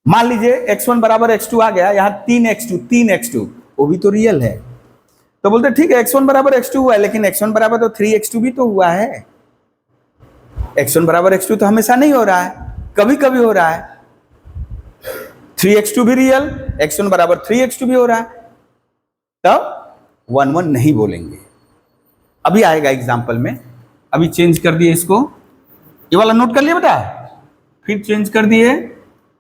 मान लीजिए x1 बराबर x2 आ गया, यहां 3x2, वो भी तो रियल है, तो बोलते ठीक है x1 बराबर x2 हुआ है, लेकिन x1 बराबर तो 3x2 भी तो हुआ है, x1 बराबर x2 तो हमेशा नहीं हो रहा है, कभी कभी हो रहा है, 3x2 भी रियल, x1 बराबर 3x2 भी हो रहा है, तब 1-1 नहीं बोलेंगे। अभी आएगा एग्जाम्पल में, अभी चेंज कर दिए इसको, ये वाला नोट कर लिया बेटा, फिर चेंज कर दिए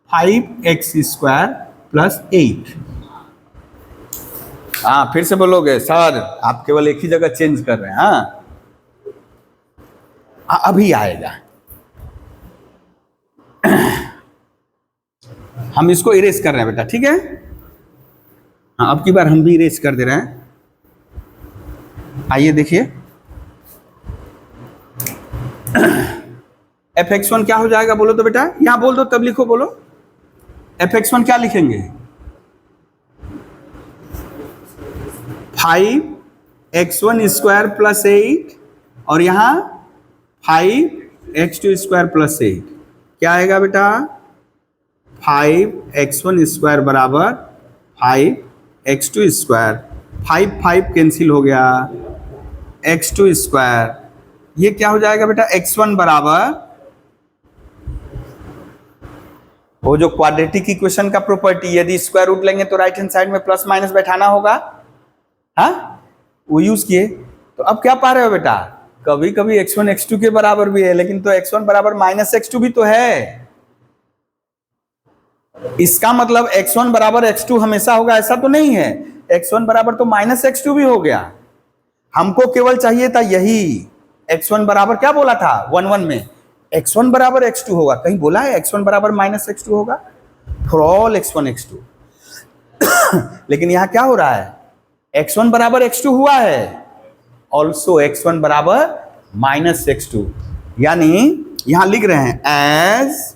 5x² + 8। हाँ, फिर से बोलोगे सर आप केवल एक ही जगह चेंज कर रहे हैं। हाँ, अभी आएगा, हम इसको इरेज कर रहे हैं बेटा, ठीक है। हाँ, अब की बार हम भी इरेज कर दे रहे हैं। आइए देखिए, fx1 क्या हो जाएगा बोलो तो बेटा, यहां बोल दो तब लिखो, बोलो fx1 क्या लिखेंगे, 5x1² + 8, और यहां 5x2² + 8, क्या आएगा बेटा, 5x1² बराबर 5x2², 5 कैंसिल हो गया, x2², ये क्या हो जाएगा बेटा, x1 बराबर, वो जो क्वाड्रेटिक इक्वेशन का प्रॉपर्टी, यदि स्क्वायर रूट लेंगे तो राइट हैंड साइड में प्लस माइनस बैठाना होगा, हाँ वो यूज किए। तो अब क्या पा रहे हो बेटा, कभी कभी x1 x2 के बराबर भी है, लेकिन तो x1 बराबर -x2 भी तो है, इसका मतलब x1 बराबर x2 हमेशा होगा ऐसा तो नहीं है, x1 बराबर तो -x2 भी हो गया। हमको केवल चाहिए था यही, x1 बराबर क्या बोला था 1-1 में, x1 बराबर x2 होगा, कहीं बोला है x1 बराबर -x2 होगा, फॉर ऑल x1 x2। लेकिन यहां क्या हो रहा है, x1 बराबर x2 हुआ है, ऑल्सो x1 बराबर -x2, यानी यहां लिख रहे हैं एज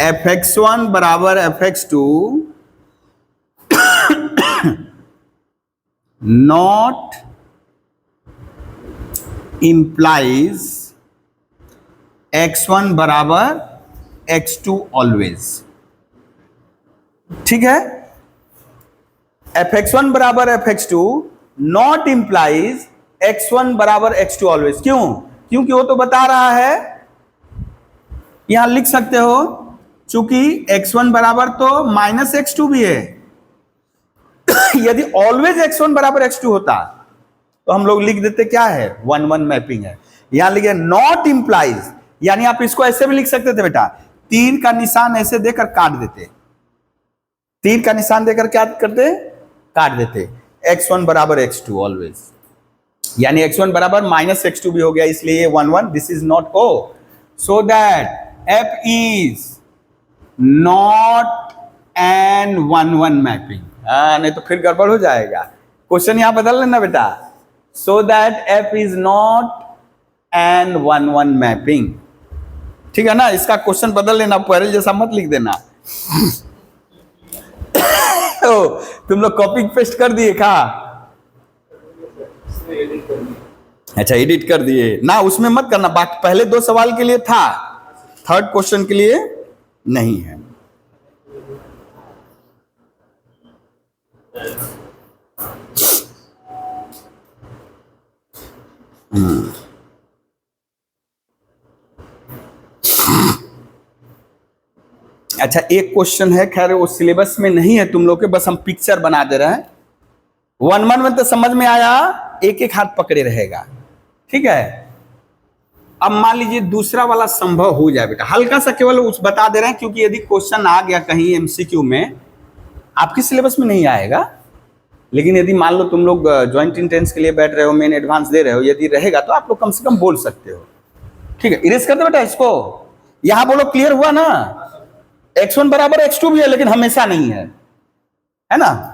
fx1 बराबर fx2 नॉट implies x1 बराबर x2 ऑलवेज, ठीक है। fx1 बराबर fx2 नॉट implies x1 बराबर x2 ऑलवेज, क्यों, क्योंकि वो तो बता रहा है, यहां लिख सकते हो, चूंकि x1 बराबर तो -x2 भी है। यदि ऑलवेज x1 बराबर x2 होता तो हम लोग लिख देते क्या है, 1-1 मैपिंग है। यहां लिखे नॉट इंप्लाइज, यानी आप इसको ऐसे भी लिख सकते थे बेटा, तीर का निशान ऐसे देकर काट देते, तीर का निशान देकर क्या करते, काट देते, x1 बराबर x2 ऑलवेज, यानी x1 बराबर -x2 भी हो गया, इसलिए 1-1, दिस इज नॉट हो, so that f is not an 1-1 mapping. नहीं तो फिर गड़बड़ हो जाएगा, क्वेश्चन यहां बदल लेना बेटा, so that f is not an 1-1 mapping, ठीक है ना। इसका क्वेश्चन बदल लेना, पहले जैसा मत लिख देना। तुम लोग कॉपी पेस्ट कर दिए क्या? अच्छा, एडिट कर दिए ना, उसमें मत करना, बाकी पहले 2 सवाल के लिए था, थर्ड क्वेश्चन के लिए नहीं है। अच्छा, एक क्वेश्चन है, खैर वो सिलेबस में नहीं है तुम लोग के, बस हम पिक्चर बना दे रहे हैं। 1-1 में तो समझ में आया, एक एक हाथ पकड़े रहेगा, ठीक है। अब मान लीजिए दूसरा वाला संभव हो जाए बेटा, हल्का सा केवल उस बता दे रहे हैं, क्योंकि यदि क्वेश्चन आ गया कहीं एमसीक्यू में, आपके सिलेबस में नहीं आएगा, लेकिन यदि मान लो तुम लोग ज्वाइंट इंट्रेंस के लिए बैठ रहे हो, मेन एडवांस दे रहे हो, यदि रहेगा तो आप लोग कम से कम बोल सकते हो, ठीक है। इरेज कर दो बेटा इसको, यहां बोलो क्लियर हुआ ना। x1 बराबर x2 भी है, लेकिन हमेशा नहीं है ना।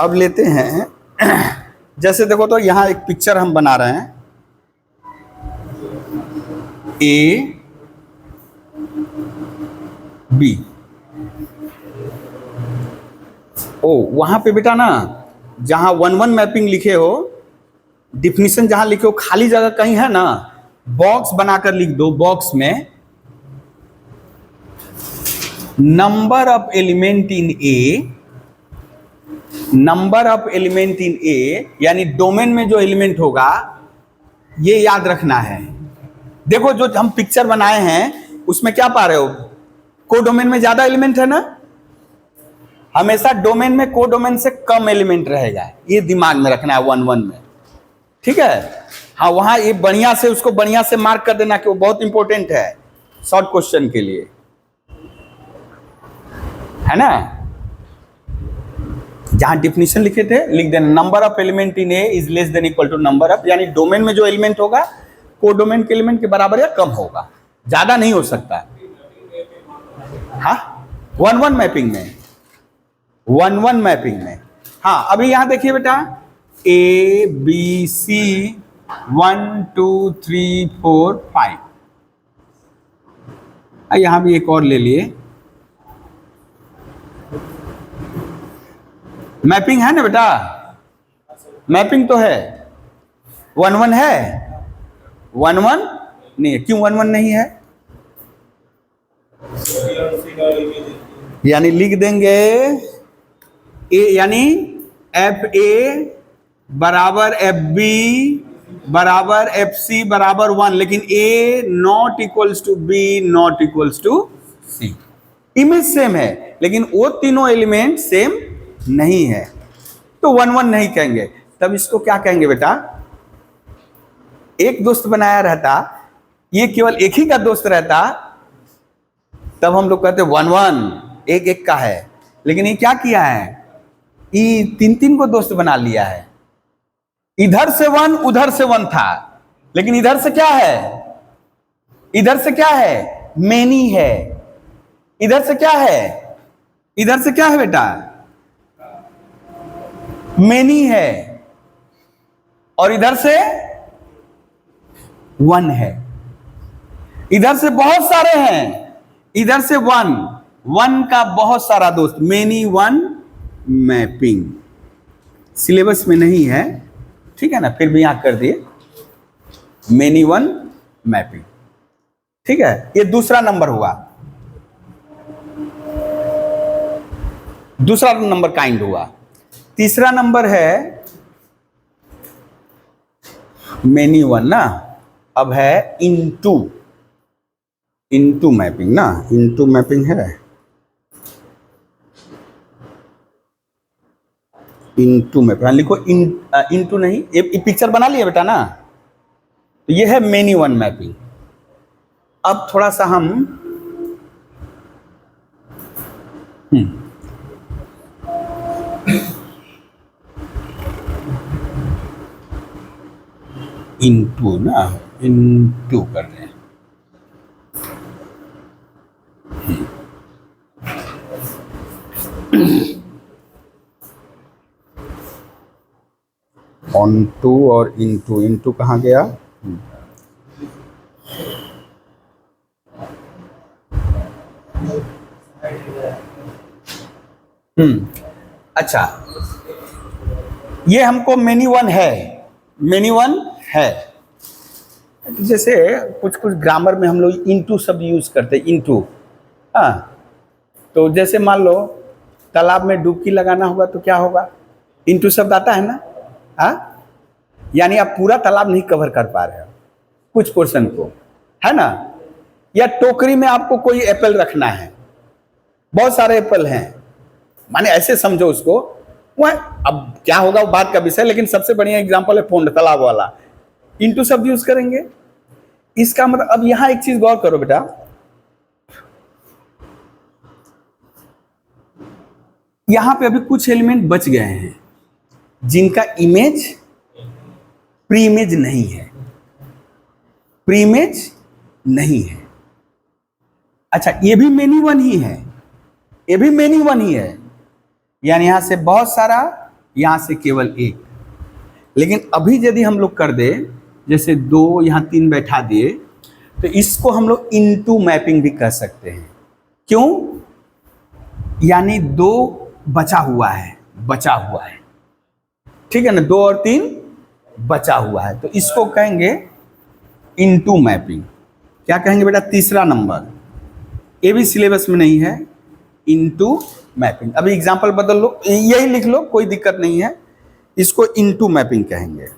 अब लेते हैं, जैसे देखो तो यहां एक पिक्चर हम बना रहे हैं, ए बी। ओ वहां पे बेटा ना, जहां 1-1 मैपिंग लिखे हो, डिफिनीशन जहां लिखे हो, खाली जगह कहीं है ना, बॉक्स बनाकर लिख दो, बॉक्स में number of element in A, number of element in A, यानी डोमेन में जो एलिमेंट होगा, ये याद रखना है। देखो जो हम पिक्चर बनाए हैं उसमें क्या पा रहे हो, कोडोमेन में ज्यादा एलिमेंट है ना, हमेशा डोमेन में कोडोमेन से कम एलिमेंट रहेगा, ये दिमाग में रखना है 1-1 में, ठीक है। हाँ, वहां ये बढ़िया से उसको बढ़िया से मार्क कर देना कि वो बहुत इंपॉर्टेंट है शॉर्ट क्वेश्चन के लिए, है ना। जहां डिफिनीशन लिखे थे लिख देना, number of element in A is less than equal to number of, यानी डोमेन में जो एलिमेंट होगा कोडोमेन के एलिमेंट के बराबर या कम होगा, ज्यादा नहीं हो सकता। हाँ, 1-1 मैपिंग में, 1-1 मैपिंग में। हाँ, अभी यहां देखिए बेटा, ए बी सी 1 2 3 4 5, यहां भी एक और ले लिए, मैपिंग है ना बेटा, मैपिंग तो है, 1-1 है, 1-1 नहीं है, क्यों 1-1 नहीं है, यानी लिख देंगे ए, यानी एफ ए बराबर एफ बी बराबर एफ सी बराबर 1, लेकिन A not equals to B not equals to C. Image same है, लेकिन वो तीनों एलिमेंट सेम नहीं है, तो 1-1 नहीं कहेंगे। तब इसको क्या कहेंगे बेटा, एक दोस्त बनाया रहता, ये केवल एक ही का दोस्त रहता, तब हम लोग कहते 1-1 एक एक का है, लेकिन ये क्या किया है, ये 3-3 को दोस्त बना लिया है। इधर से 1 उधर से 1 था, लेकिन इधर से क्या है, इधर से क्या है, मेनी है। इधर से क्या है, इधर से क्या है बेटा, मेनी है, और इधर से 1 है। इधर से बहुत सारे हैं, इधर से 1 का बहुत सारा दोस्त, मेनी 1 मैपिंग। सिलेबस में नहीं है, ठीक है ना, फिर भी यहां कर दिए मेनी 1 मैपिंग, ठीक है। ये दूसरा नंबर हुआ, दूसरा नंबर काइंड हुआ। तीसरा नंबर है मेनी 1 ना, अब है इनटू मैपिंग ना, इनटू मैपिंग है, इनटू मैपिंग लिखो, इनटू नहीं, ये पिक्चर बना लिया बेटा ना, तो ये है मेनी 1 मैपिंग। अब थोड़ा सा हम इनटू ना, इनटू कर रहे हैं, ऑन टू और इनटू, इनटू कहाँ गया, अच्छा, ये हमको मेनी 1 है, मेनी 1 है। जैसे कुछ कुछ ग्रामर में हम लोग इनटू शब्द यूज करते हैं, इनटू, हाँ, तो जैसे मान लो तालाब में डुबकी लगाना होगा तो क्या होगा, इंटू शब्द आता है ना। हाँ, यानी आप पूरा तालाब नहीं कवर कर पा रहे हो, कुछ पोर्शन को, है ना। या टोकरी में आपको कोई एप्पल रखना है, बहुत सारे एप्पल हैं, माने ऐसे समझो उसको। वह अब क्या होगा वो बात का विषय, लेकिन सबसे बढ़िया एग्जांपल है पोंड, तालाब वाला। इंटू शब्द यूज करेंगे, इसका मतलब। अब यहां एक चीज गौर करो बेटा, यहां पे अभी कुछ एलिमेंट बच गए हैं जिनका इमेज प्री इमेज नहीं है, प्री इमेज नहीं है। अच्छा, ये भी मेनी वन ही है, ये भी मेनी वन ही है, यानी यहां से बहुत सारा, यहां से केवल एक। लेकिन अभी यदि हम लोग कर दे, जैसे 2 यहां 3 बैठा दिए, तो इसको हम लोग इनटू मैपिंग भी कर सकते हैं। क्यों? यानी 2 बचा हुआ है, बचा हुआ है, ठीक है ना, 2 और 3 बचा हुआ है, तो इसको कहेंगे इनटू मैपिंग। क्या कहेंगे बेटा? तीसरा नंबर, ये भी सिलेबस में नहीं है, इनटू मैपिंग। अभी एग्जांपल बदल लो, यही लिख लो, कोई दिक्कत नहीं है, इसको इनटू मैपिंग कहेंगे।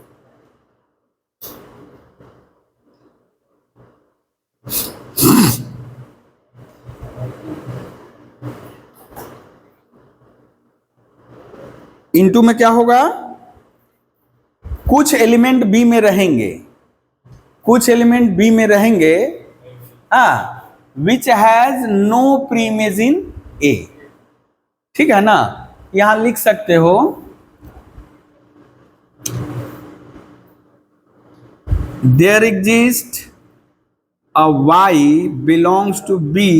इनटू में क्या होगा? कुछ एलिमेंट बी में रहेंगे, कुछ एलिमेंट बी में रहेंगे, which has no pre image in A, ठीक है ना। यहां लिख सकते हो there exist a Y belongs to B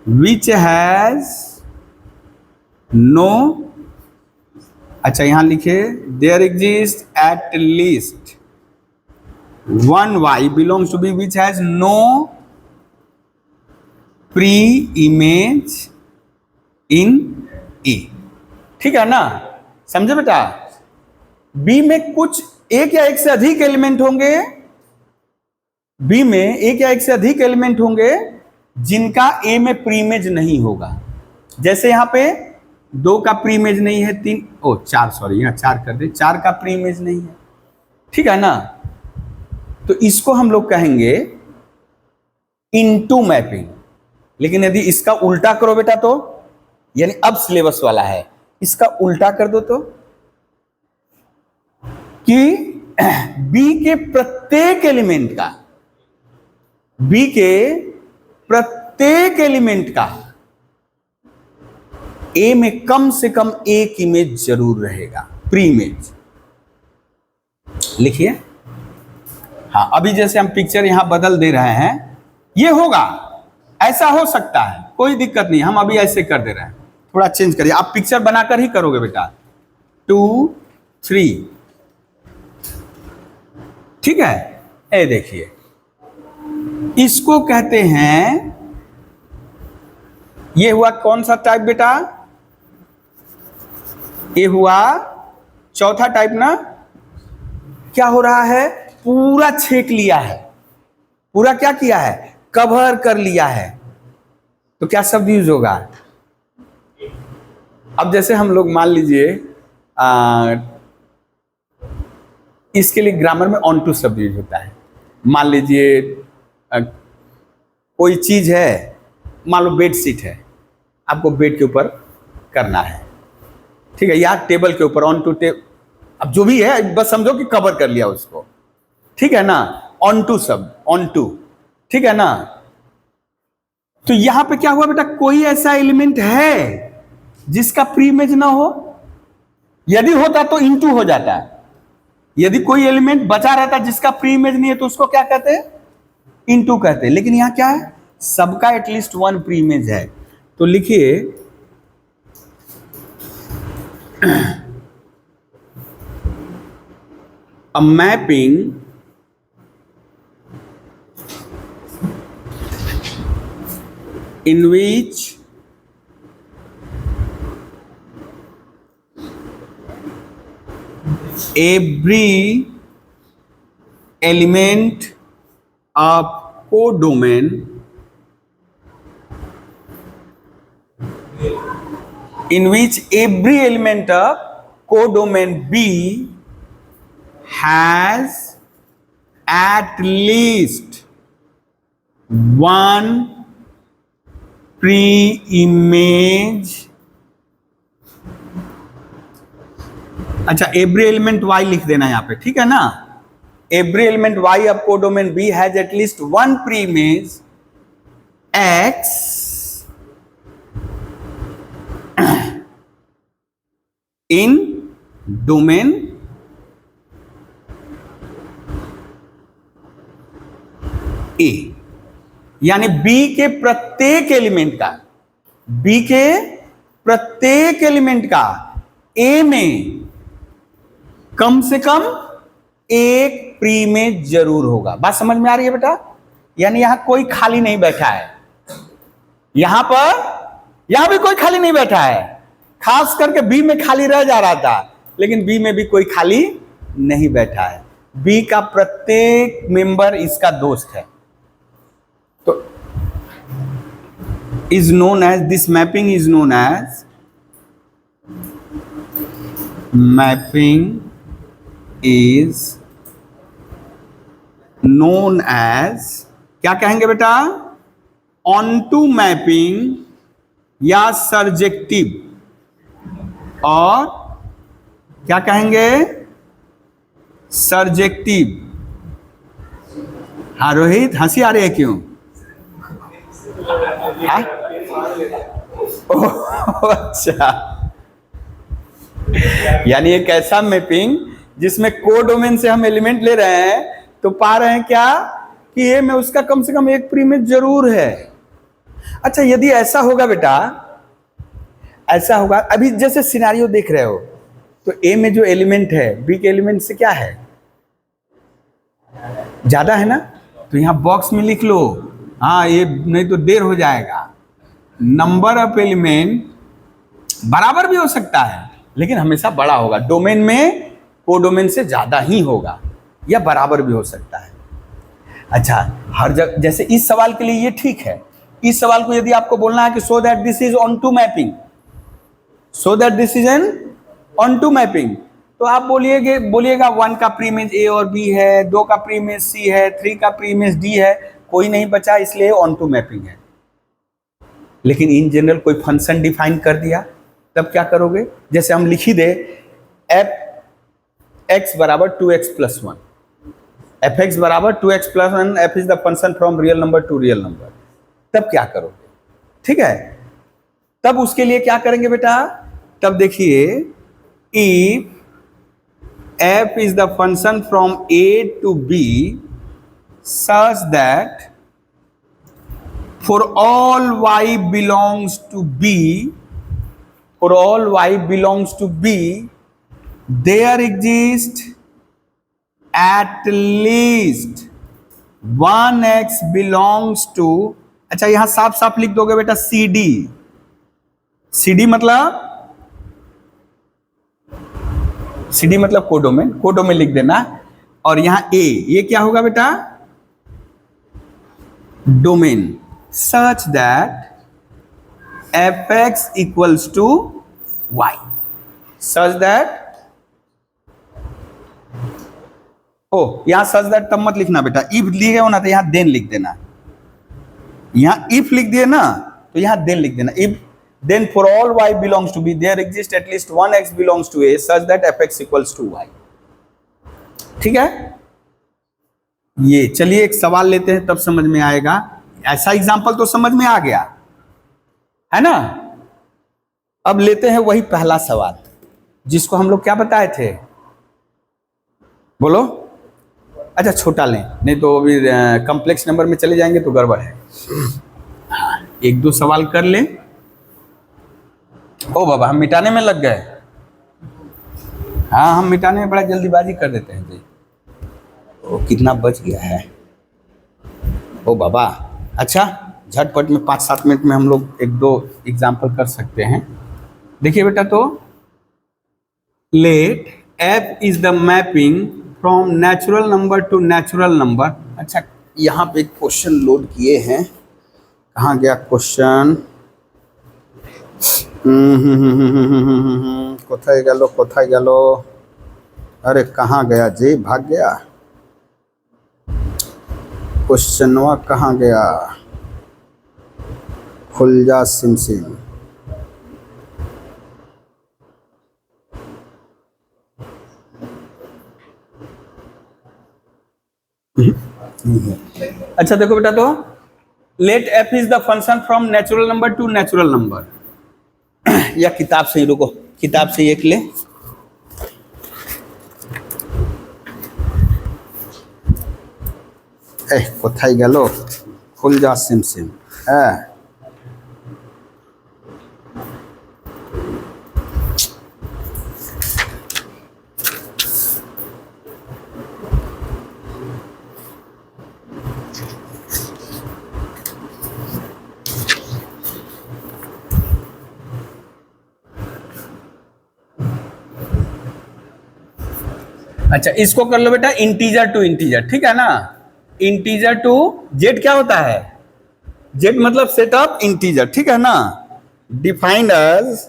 which has no, अच्छा यहां लिखे there exist at least 1 y belongs to b which has no pre image in a, ठीक है ना, समझे बेटा। बी में कुछ एक या एक से अधिक एलिमेंट होंगे, बी में एक या एक से अधिक एलिमेंट होंगे जिनका ए में प्री इमेज नहीं होगा। जैसे यहां पे 2 का प्री इमेज नहीं है, 3 4 सॉरी यहां 4 कर दे, 4 का प्री इमेज नहीं है, ठीक है ना। तो इसको हम लोग कहेंगे इनटू मैपिंग। लेकिन यदि इसका उल्टा करो बेटा, तो यानी अब सिलेबस वाला है, इसका उल्टा कर दो तो कि बी के प्रत्येक एलिमेंट का, बी के प्रत्येक एलिमेंट का ए में कम से कम एक इमेज जरूर रहेगा, प्री इमेज। लिखिए, हाँ, अभी जैसे हम पिक्चर यहां बदल दे रहे हैं, ये होगा, ऐसा हो सकता है, कोई दिक्कत नहीं, हम अभी ऐसे कर दे रहे हैं, थोड़ा चेंज करिए। आप पिक्चर बनाकर ही करोगे बेटा, 2 3, ठीक है। ये देखिए, इसको कहते हैं, ये हुआ कौन सा टाइप बेटा? ये हुआ चौथा टाइप ना। क्या हो रहा है? पूरा छेक लिया है, पूरा क्या किया है? कवर कर लिया है। तो क्या शब्द यूज होगा? अब जैसे हम लोग मान लीजिए इसके लिए ग्रामर में ऑन टू शब्द यूज होता है। मान लीजिए कोई चीज है, मान लो बेड शीट है, आपको बेड के ऊपर करना है, ठीक है, या टेबल के ऊपर, ऑन टू टेबल, अब जो भी है बस समझो कि कवर कर लिया उसको, ठीक है ना। ऑन टू शब्द, ऑन टू, ठीक है ना। तो यहां पे क्या हुआ बेटा? कोई ऐसा एलिमेंट है जिसका प्री इमेज ना हो? यदि होता तो इनटू हो जाता है। यदि कोई एलिमेंट बचा रहता जिसका प्री इमेज नहीं है तो उसको क्या कहते हैं? इनटू कहते हैं। लेकिन यहां क्या है? सबका एटलीस्ट 1 प्री इमेज है। तो लिखिए अ mapping in which every element of codomain in which every element of codomain B has at least one pre-image. अच्छा, एवरी एलिमेंट y लिख देना यहां पे, ठीक है ना। Every element y of codomain B has at least one pre-image X in domain A, यानी B के प्रत्येक एलिमेंट का, B के प्रत्येक एलिमेंट का A में कम से कम एक प्री-इमेज जरूर होगा। बात समझ में आ रही है बेटा? यानी यहां कोई खाली नहीं बैठा है, यहां भी कोई खाली नहीं बैठा है। खास करके बी में खाली रह जा रहा था, लेकिन बी में भी कोई खाली नहीं बैठा है। बी का प्रत्येक मेंबर इसका दोस्त है। तो is known as, this mapping is known as, mapping is known as, क्या कहेंगे बेटा? ऑनटू मैपिंग या सर्जेक्टिव, और क्या कहेंगे? सर्जेक्टिव। हाँ रोहित, हंसी आ रही है क्यों? अच्छा, यानी एक ऐसा मैपिंग जिसमें कोडोमेन से हम एलिमेंट ले रहे हैं, तो पा रहे हैं क्या कि ए में उसका कम से कम एक प्री-इमेज जरूर है। अच्छा, यदि ऐसा होगा बेटा, ऐसा होगा, अभी जैसे सिनेरियो देख रहे हो, तो ए में जो एलिमेंट है बी के एलिमेंट से क्या है, ज्यादा है ना, तो यहां बॉक्स में लिख लो। हाँ, ये नहीं तो देर हो जाएगा। नंबर ऑफ एलिमेंट बराबर भी हो सकता है, लेकिन हमेशा बड़ा होगा। डोमेन में कोडोमेन से ज्यादा ही होगा, या बराबर भी हो सकता है। अच्छा, हर जगह, जैसे इस सवाल के लिए ये ठीक है। इस सवाल को यदि आपको बोलना है कि so that this is onto mapping, so that this is an onto mapping, तो आप बोलिएगा 1 का प्री-इमेज ए और बी है, 2 का प्री-इमेज सी है, 3 का प्री-इमेज डी है, कोई नहीं बचा, इसलिए ऑन टू मैपिंग है। लेकिन इन जनरल कोई फंक्शन डिफाइन कर दिया, तब क्या करोगे? जैसे हम लिख ही दे एफ एक्स बराबर 2x प्लस 1, एफ एक्स बराबर 2x plus 1, F is the function from real number two real number, तब क्या करोगे? ठीक है, तब उसके लिए क्या करेंगे बेटा? तब देखिए, if f is the function from a to b such that for all y belongs to b, for all y belongs to b, there exists at least 1x belongs to, अच्छा यहां साफ साफ लिख दोगे बेटा cd, cd मतलब CD मतलब कोडोमेन, कोडोमेन लिख देना। और यहां A, ये क्या होगा बेटा? Domain, such that fx equals to y, such that, यहां सच दैट तब मत लिखना बेटा, इफ लिखे हो ना तो यहां देन लिख देना। यहां इफ लिख दिए ना तो यहां देन लिख देना। If then for all y belongs to b, there exists at least 1x belongs to a such that fx equals to y। ठीक है, ये चलिए एक सवाल लेते हैं, तब समझ में आएगा। ऐसा एग्जांपल तो समझ में आ गया है ना। अब लेते हैं वही पहला सवाल जिसको हम लोग क्या बताए थे, बोलो। अच्छा छोटा लें, नहीं तो अभी कॉम्प्लेक्स नंबर में चले जाएंगे तो गड़बड़ है। एक दो सवाल कर लें। ओ बाबा, हम मिटाने में लग गए। हाँ, हम मिटाने में बड़ा जल्दीबाजी कर देते हैं जी। ओ कितना बच गया है, ओ बाबा। अच्छा, झटपट में 5-7 मिनट में हम लोग एक दो एग्जाम्पल कर सकते हैं। देखिए बेटा, तो let f is the mapping from natural number to natural number. अच्छा, यहाँ पे एक क्वेश्चन लोड किए हैं, कहाँ गया क्वेश्चन? कोথায় গেল কোথায় গেল? अरे कहाँ गया जी, भाग गया। क्वेश्चनवा कहाँ गया? खुल जा सिम सिम। अच्छा देखो बेटा, तो let f is the function from natural number to natural number. या किताब से ही, रुको किताब से एक ले। कोথায় গেল? खुल जा सिम सिम। अच्छा इसको कर लो बेटा इंटीजर टू इंटीजर, ठीक है ना। इंटीजर टू जेड क्या होता है? जेड मतलब सेट ऑफ इंटीजर, ठीक है ना। Defined as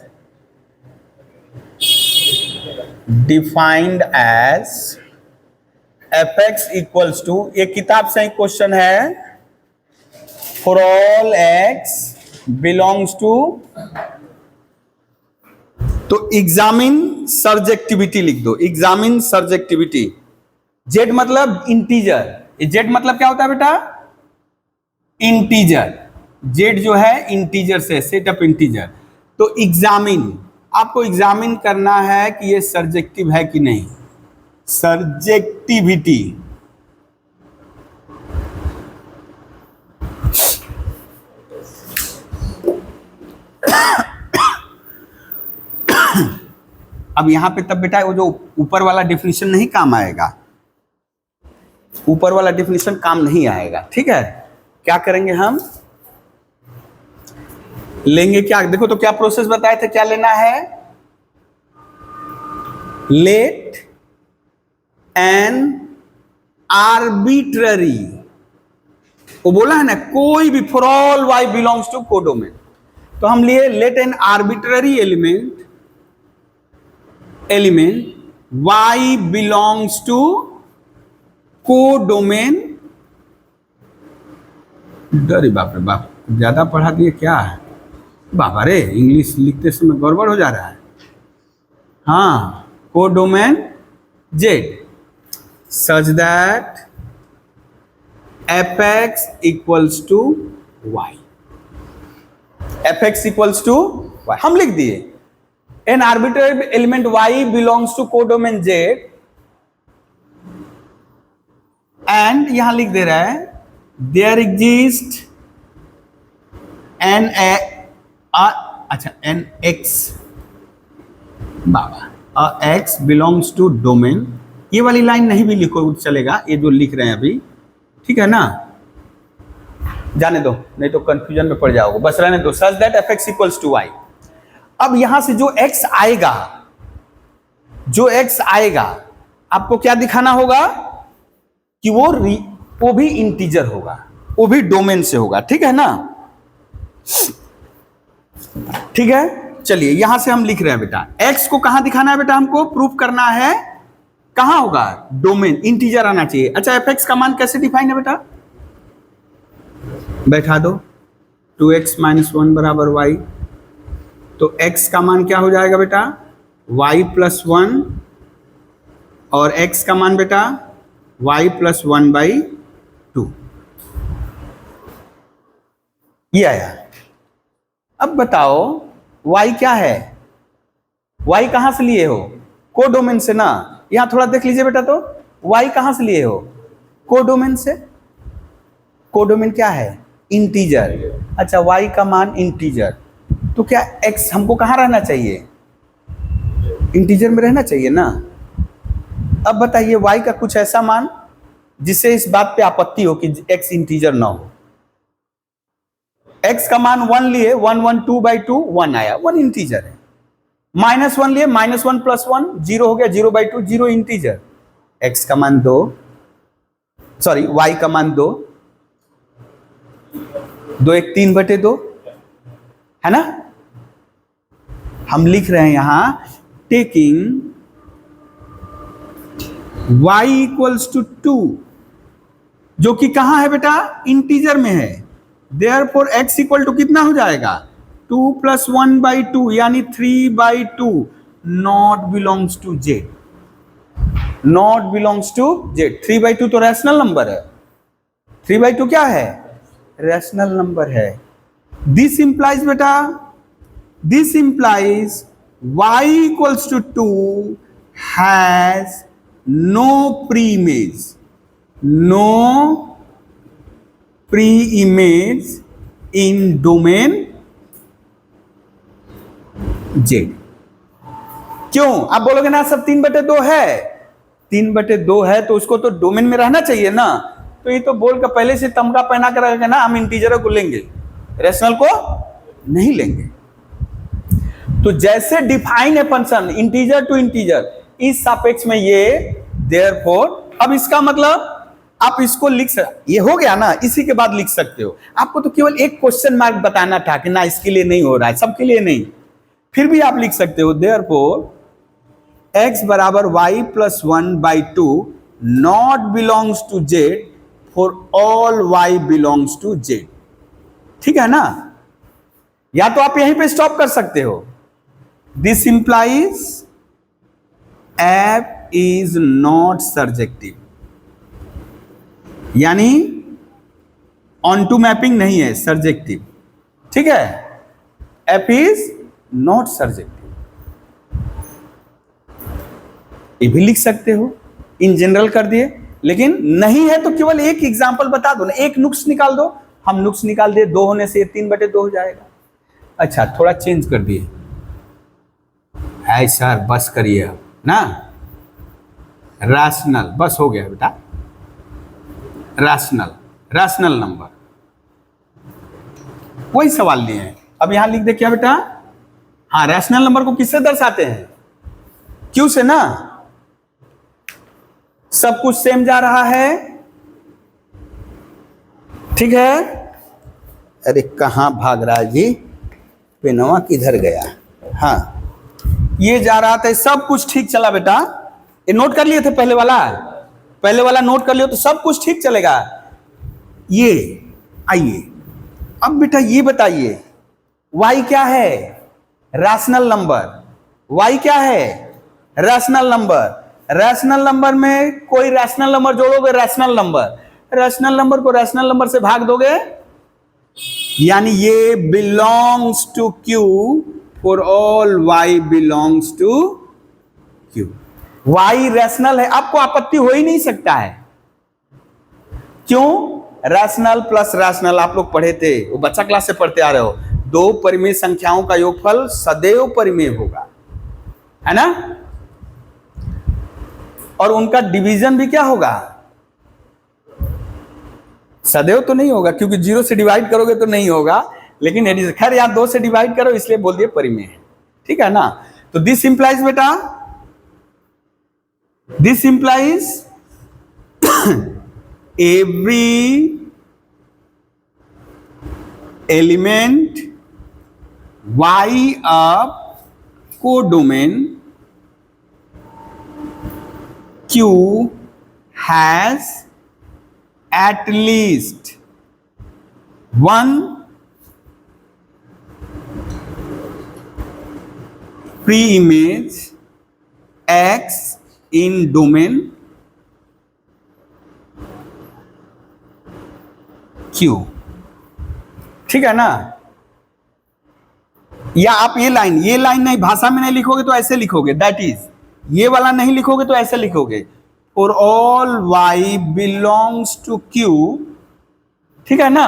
f x equals to, एक किताब से क्वेश्चन है, for all x belongs to, तो एग्जामिन सर्जेक्टिविटी लिख दो। एग्जामिन सर्जेक्टिविटी, जेड मतलब इंटीजर, जेड मतलब क्या होता है बेटा? इंटीजर। जेड जो है इंटीजर से, सेट ऑफ इंटीजर। तो एग्जामिन, आपको एग्जामिन करना है कि ये सर्जेक्टिव है कि नहीं। सर्जेक्टिविटी, अब यहां पे तब बेटा वो जो ऊपर वाला डेफिनेशन नहीं काम आएगा, ऊपर वाला डेफिनेशन काम नहीं आएगा, ठीक है। क्या करेंगे हम? लेंगे क्या, देखो तो क्या प्रोसेस बताए थे, क्या लेना है? लेट एन आर्बिट्ररी, वो बोला है ना कोई भी, for all y belongs to codomain, तो हम लिए let an arbitrary element y belongs to codomain. डरे बाप रे बाप, ज्यादा पढ़ा दिए क्या है बाबा रे, इंग्लिश लिखते समय गड़बड़ हो जा रहा है। हाँ, codomain z such that f x equals to y, f x equals to y हम लिख दिए। An arbitrary element y belongs to codomain z, and यहां लिख दे रहा है देयर एग्जिस्ट एन अच्छा एन एक्स बाबा एक्स बिलोंग्स टू डोमेन। ये वाली लाइन नहीं भी लिखो चलेगा, ये जो लिख रहे हैं अभी, ठीक है ना, जाने दो नहीं तो कंफ्यूजन में पड़ जाओगे, बस रहने दो। Such that f x equals to y. अब यहां से जो x आएगा, जो x आएगा आपको क्या दिखाना होगा कि वो भी इंटीजर होगा, वो भी डोमेन से होगा, ठीक है ना। ठीक है, चलिए यहां से हम लिख रहे हैं बेटा, x को कहां दिखाना है बेटा, हमको प्रूफ करना है कहां होगा, डोमेन, इंटीजर आना चाहिए। अच्छा एफ एक्स का मान कैसे डिफाइन है बेटा, बैठा दो, 2x - 1 बराबर y, तो x का मान क्या हो जाएगा बेटा, y + 1, और x का मान बेटा y + 1/2, ये आया। अब बताओ y क्या है, y कहां से लिए हो, कोडोमेन से ना। यहां थोड़ा देख लीजिए बेटा, तो y कहां से लिए हो, कोडोमेन से। कोडोमेन क्या है, इंटीजर। अच्छा y का मान इंटीजर, तो क्या x हमको कहां रहना चाहिए, इंटीजर में रहना चाहिए ना। अब बताइए y का कुछ ऐसा मान जिससे इस बात पे आपत्ति हो कि x इंटीजर ना हो। x का मान 1 लिए, 1 1 2/2 1 आया, 1 इंटीजर है। -1 लिए, -1 + 1 0 हो गया, 0/2 0 इंटीजर। x का मान 2, सॉरी y का मान 2, 2 1 3/2 है ना। हम लिख रहे हैं यहां टेकिंग y इक्वल्स टू 2, जो कि कहां है बेटा, इंटीजर में है। देयरफॉर x इक्वल टू कितना हो जाएगा, 2 + 1/2 यानी 3/2 not belongs to z, not belongs to z। 3/2 तो रैशनल नंबर है, 3/2 क्या है, रैशनल नंबर है। दिस इंप्लाइज बेटा, this implies y equals to 2 has no pre image, no pre image in domain z। क्यों, आप बोलोगे ना सब 3/2 है, 3/2 है तो उसको तो डोमेन में रहना चाहिए ना। तो ये तो बोल कर पहले से तमगा पहना कर रखेगा ना, हम इंटीजर को लेंगे, रैशनल को नहीं लेंगे। तो जैसे डिफाइन है फंक्शन इंटीजर टू इंटीजर, इस सापेक्ष में ये देयरफॉर। अब इसका मतलब आप इसको लिख सकते, ये हो गया ना, इसी के बाद लिख सकते हो। आपको तो केवल एक क्वेश्चन मार्क बताना था कि ना इसके लिए नहीं हो रहा है, सबके लिए नहीं, फिर भी आप लिख सकते हो देयरफॉर x बराबर y + 1/2 not belongs to z for all y belongs to z। ठीक है ना, या तो आप यहीं पे स्टॉप कर सकते हो। This implies f is not surjective, यानी ऑन टू मैपिंग नहीं है, सर्जेक्टिव। ठीक है, f इज नॉट सर्जेक्टिव, ये भी लिख सकते हो, इन जनरल कर दिए। लेकिन नहीं है तो केवल एक एग्जांपल बता दो ना, एक नुक्स निकाल दो। हम नुक्स निकाल दिए, 2 होने से 3/2 हो जाएगा। अच्छा, थोड़ा चेंज कर दिए, है सर बस करिए अब ना, रैशनल बस हो गया बेटा, रैशनल, रैशनल नंबर, वही सवाल लिए हैं। अब यहां लिख दे क्या बेटा, हाँ रैशनल नंबर को किससे दर्शाते हैं, क्यू से ना। सब कुछ सेम जा रहा है, ठीक है। अरे कहां भाग रहा है जी, पेनवा किधर गया, हाँ ये जा रहा था, सब कुछ ठीक चला बेटा। ये नोट कर लिए थे पहले वाला, पहले वाला नोट कर लियो तो सब कुछ ठीक चलेगा। ये आइए अब बेटा ये बताइए y क्या है, रैशनल नंबर। y क्या है, रैशनल नंबर। रैशनल नंबर में कोई रैशनल नंबर जोड़ोगे, रैशनल नंबर, रैशनल नंबर को रैशनल नंबर से भाग दोगे, यानी ये belongs to Q for all y belongs to Q। y rational है, आपको आपत्ति हो ही नहीं सकता है। क्यों, रैशनल प्लस रैशनल आप लोग पढ़े थे, वो बच्चा क्लास से पढ़ते आ रहे हो। दो परिमेय संख्याओं का योगफल सदैव परिमेय होगा, है ना, और उनका डिवीजन भी क्या होगा, सदैव तो नहीं होगा, क्योंकि 0 से डिवाइड करोगे तो नहीं होगा, लेकिन खैर यहां 2 से डिवाइड करो इसलिए बोल दिए परिमेय है, ठीक है ना। तो दिस इंप्लाइज बेटा, this implies every element y of codomain Q has at least one pre-image X in domain Q। ठीक है ना, या आप ये लाइन नहीं, भाषा में नहीं लिखोगे तो ऐसे लिखोगे, दैट इज, ये वाला नहीं लिखोगे तो ऐसे लिखोगे, for all y belongs to Q, ठीक है ना,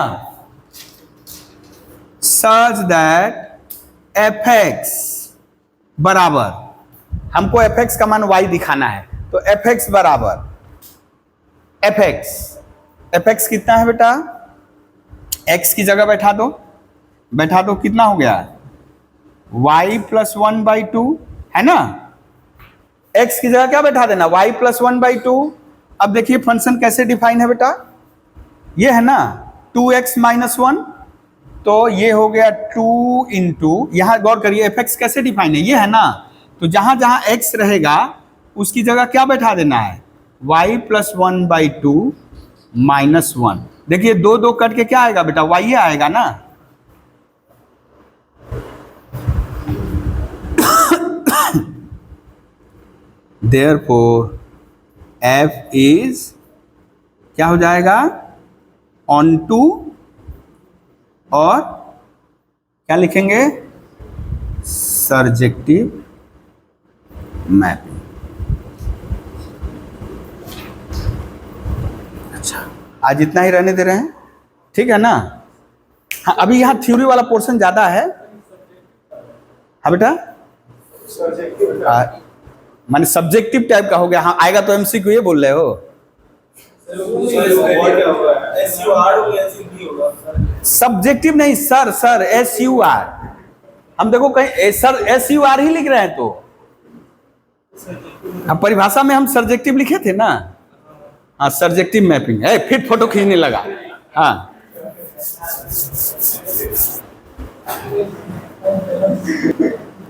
सच दैट fx बराबर, हमको fx का मान y दिखाना है, तो fx बराबर fx कितना है बेटा, x की जगह बैठा दो, कितना हो गया, y + 1/2 है ना, x की जगह क्या बैठा देना, y + 1/2। अब देखिए फंक्शन कैसे डिफाइन है बेटा, ये है ना 2x - 1, तो ये हो गया 2 इंटू, यहां गौर करिए एफ एक्स कैसे डिफाइन है, ये है ना, तो जहां जहां एक्स रहेगा उसकी जगह क्या बैठा देना है, y प्लस 1/2 माइनस 1। देखिए 2 2 कट के क्या आएगा बेटा, y आएगा ना। देयरफॉर f इज क्या हो जाएगा, ऑन टू, और क्या लिखेंगे, सर्जेक्टिव मैपिंग। अच्छा, आज इतना ही रहने दे रहे हैं, ठीक है ना। हाँ, अभी यहाँ थ्योरी वाला पोर्शन ज्यादा है। हाँ बेटा, माने सब्जेक्टिव टाइप का हो गया। हाँ आएगा तो एमसीक्यू, ये बोल रहे हो। सब्जेक्टिव नहीं सर, सर SUR, हम देखो कहीं सर SUR ही लिख रहे हैं, तो अब परिभाषा में हम सब्जेक्टिव लिखे थे ना। हाँ सब्जेक्टिव मैपिंग है, फिर फोटो खींचने लगा। हाँ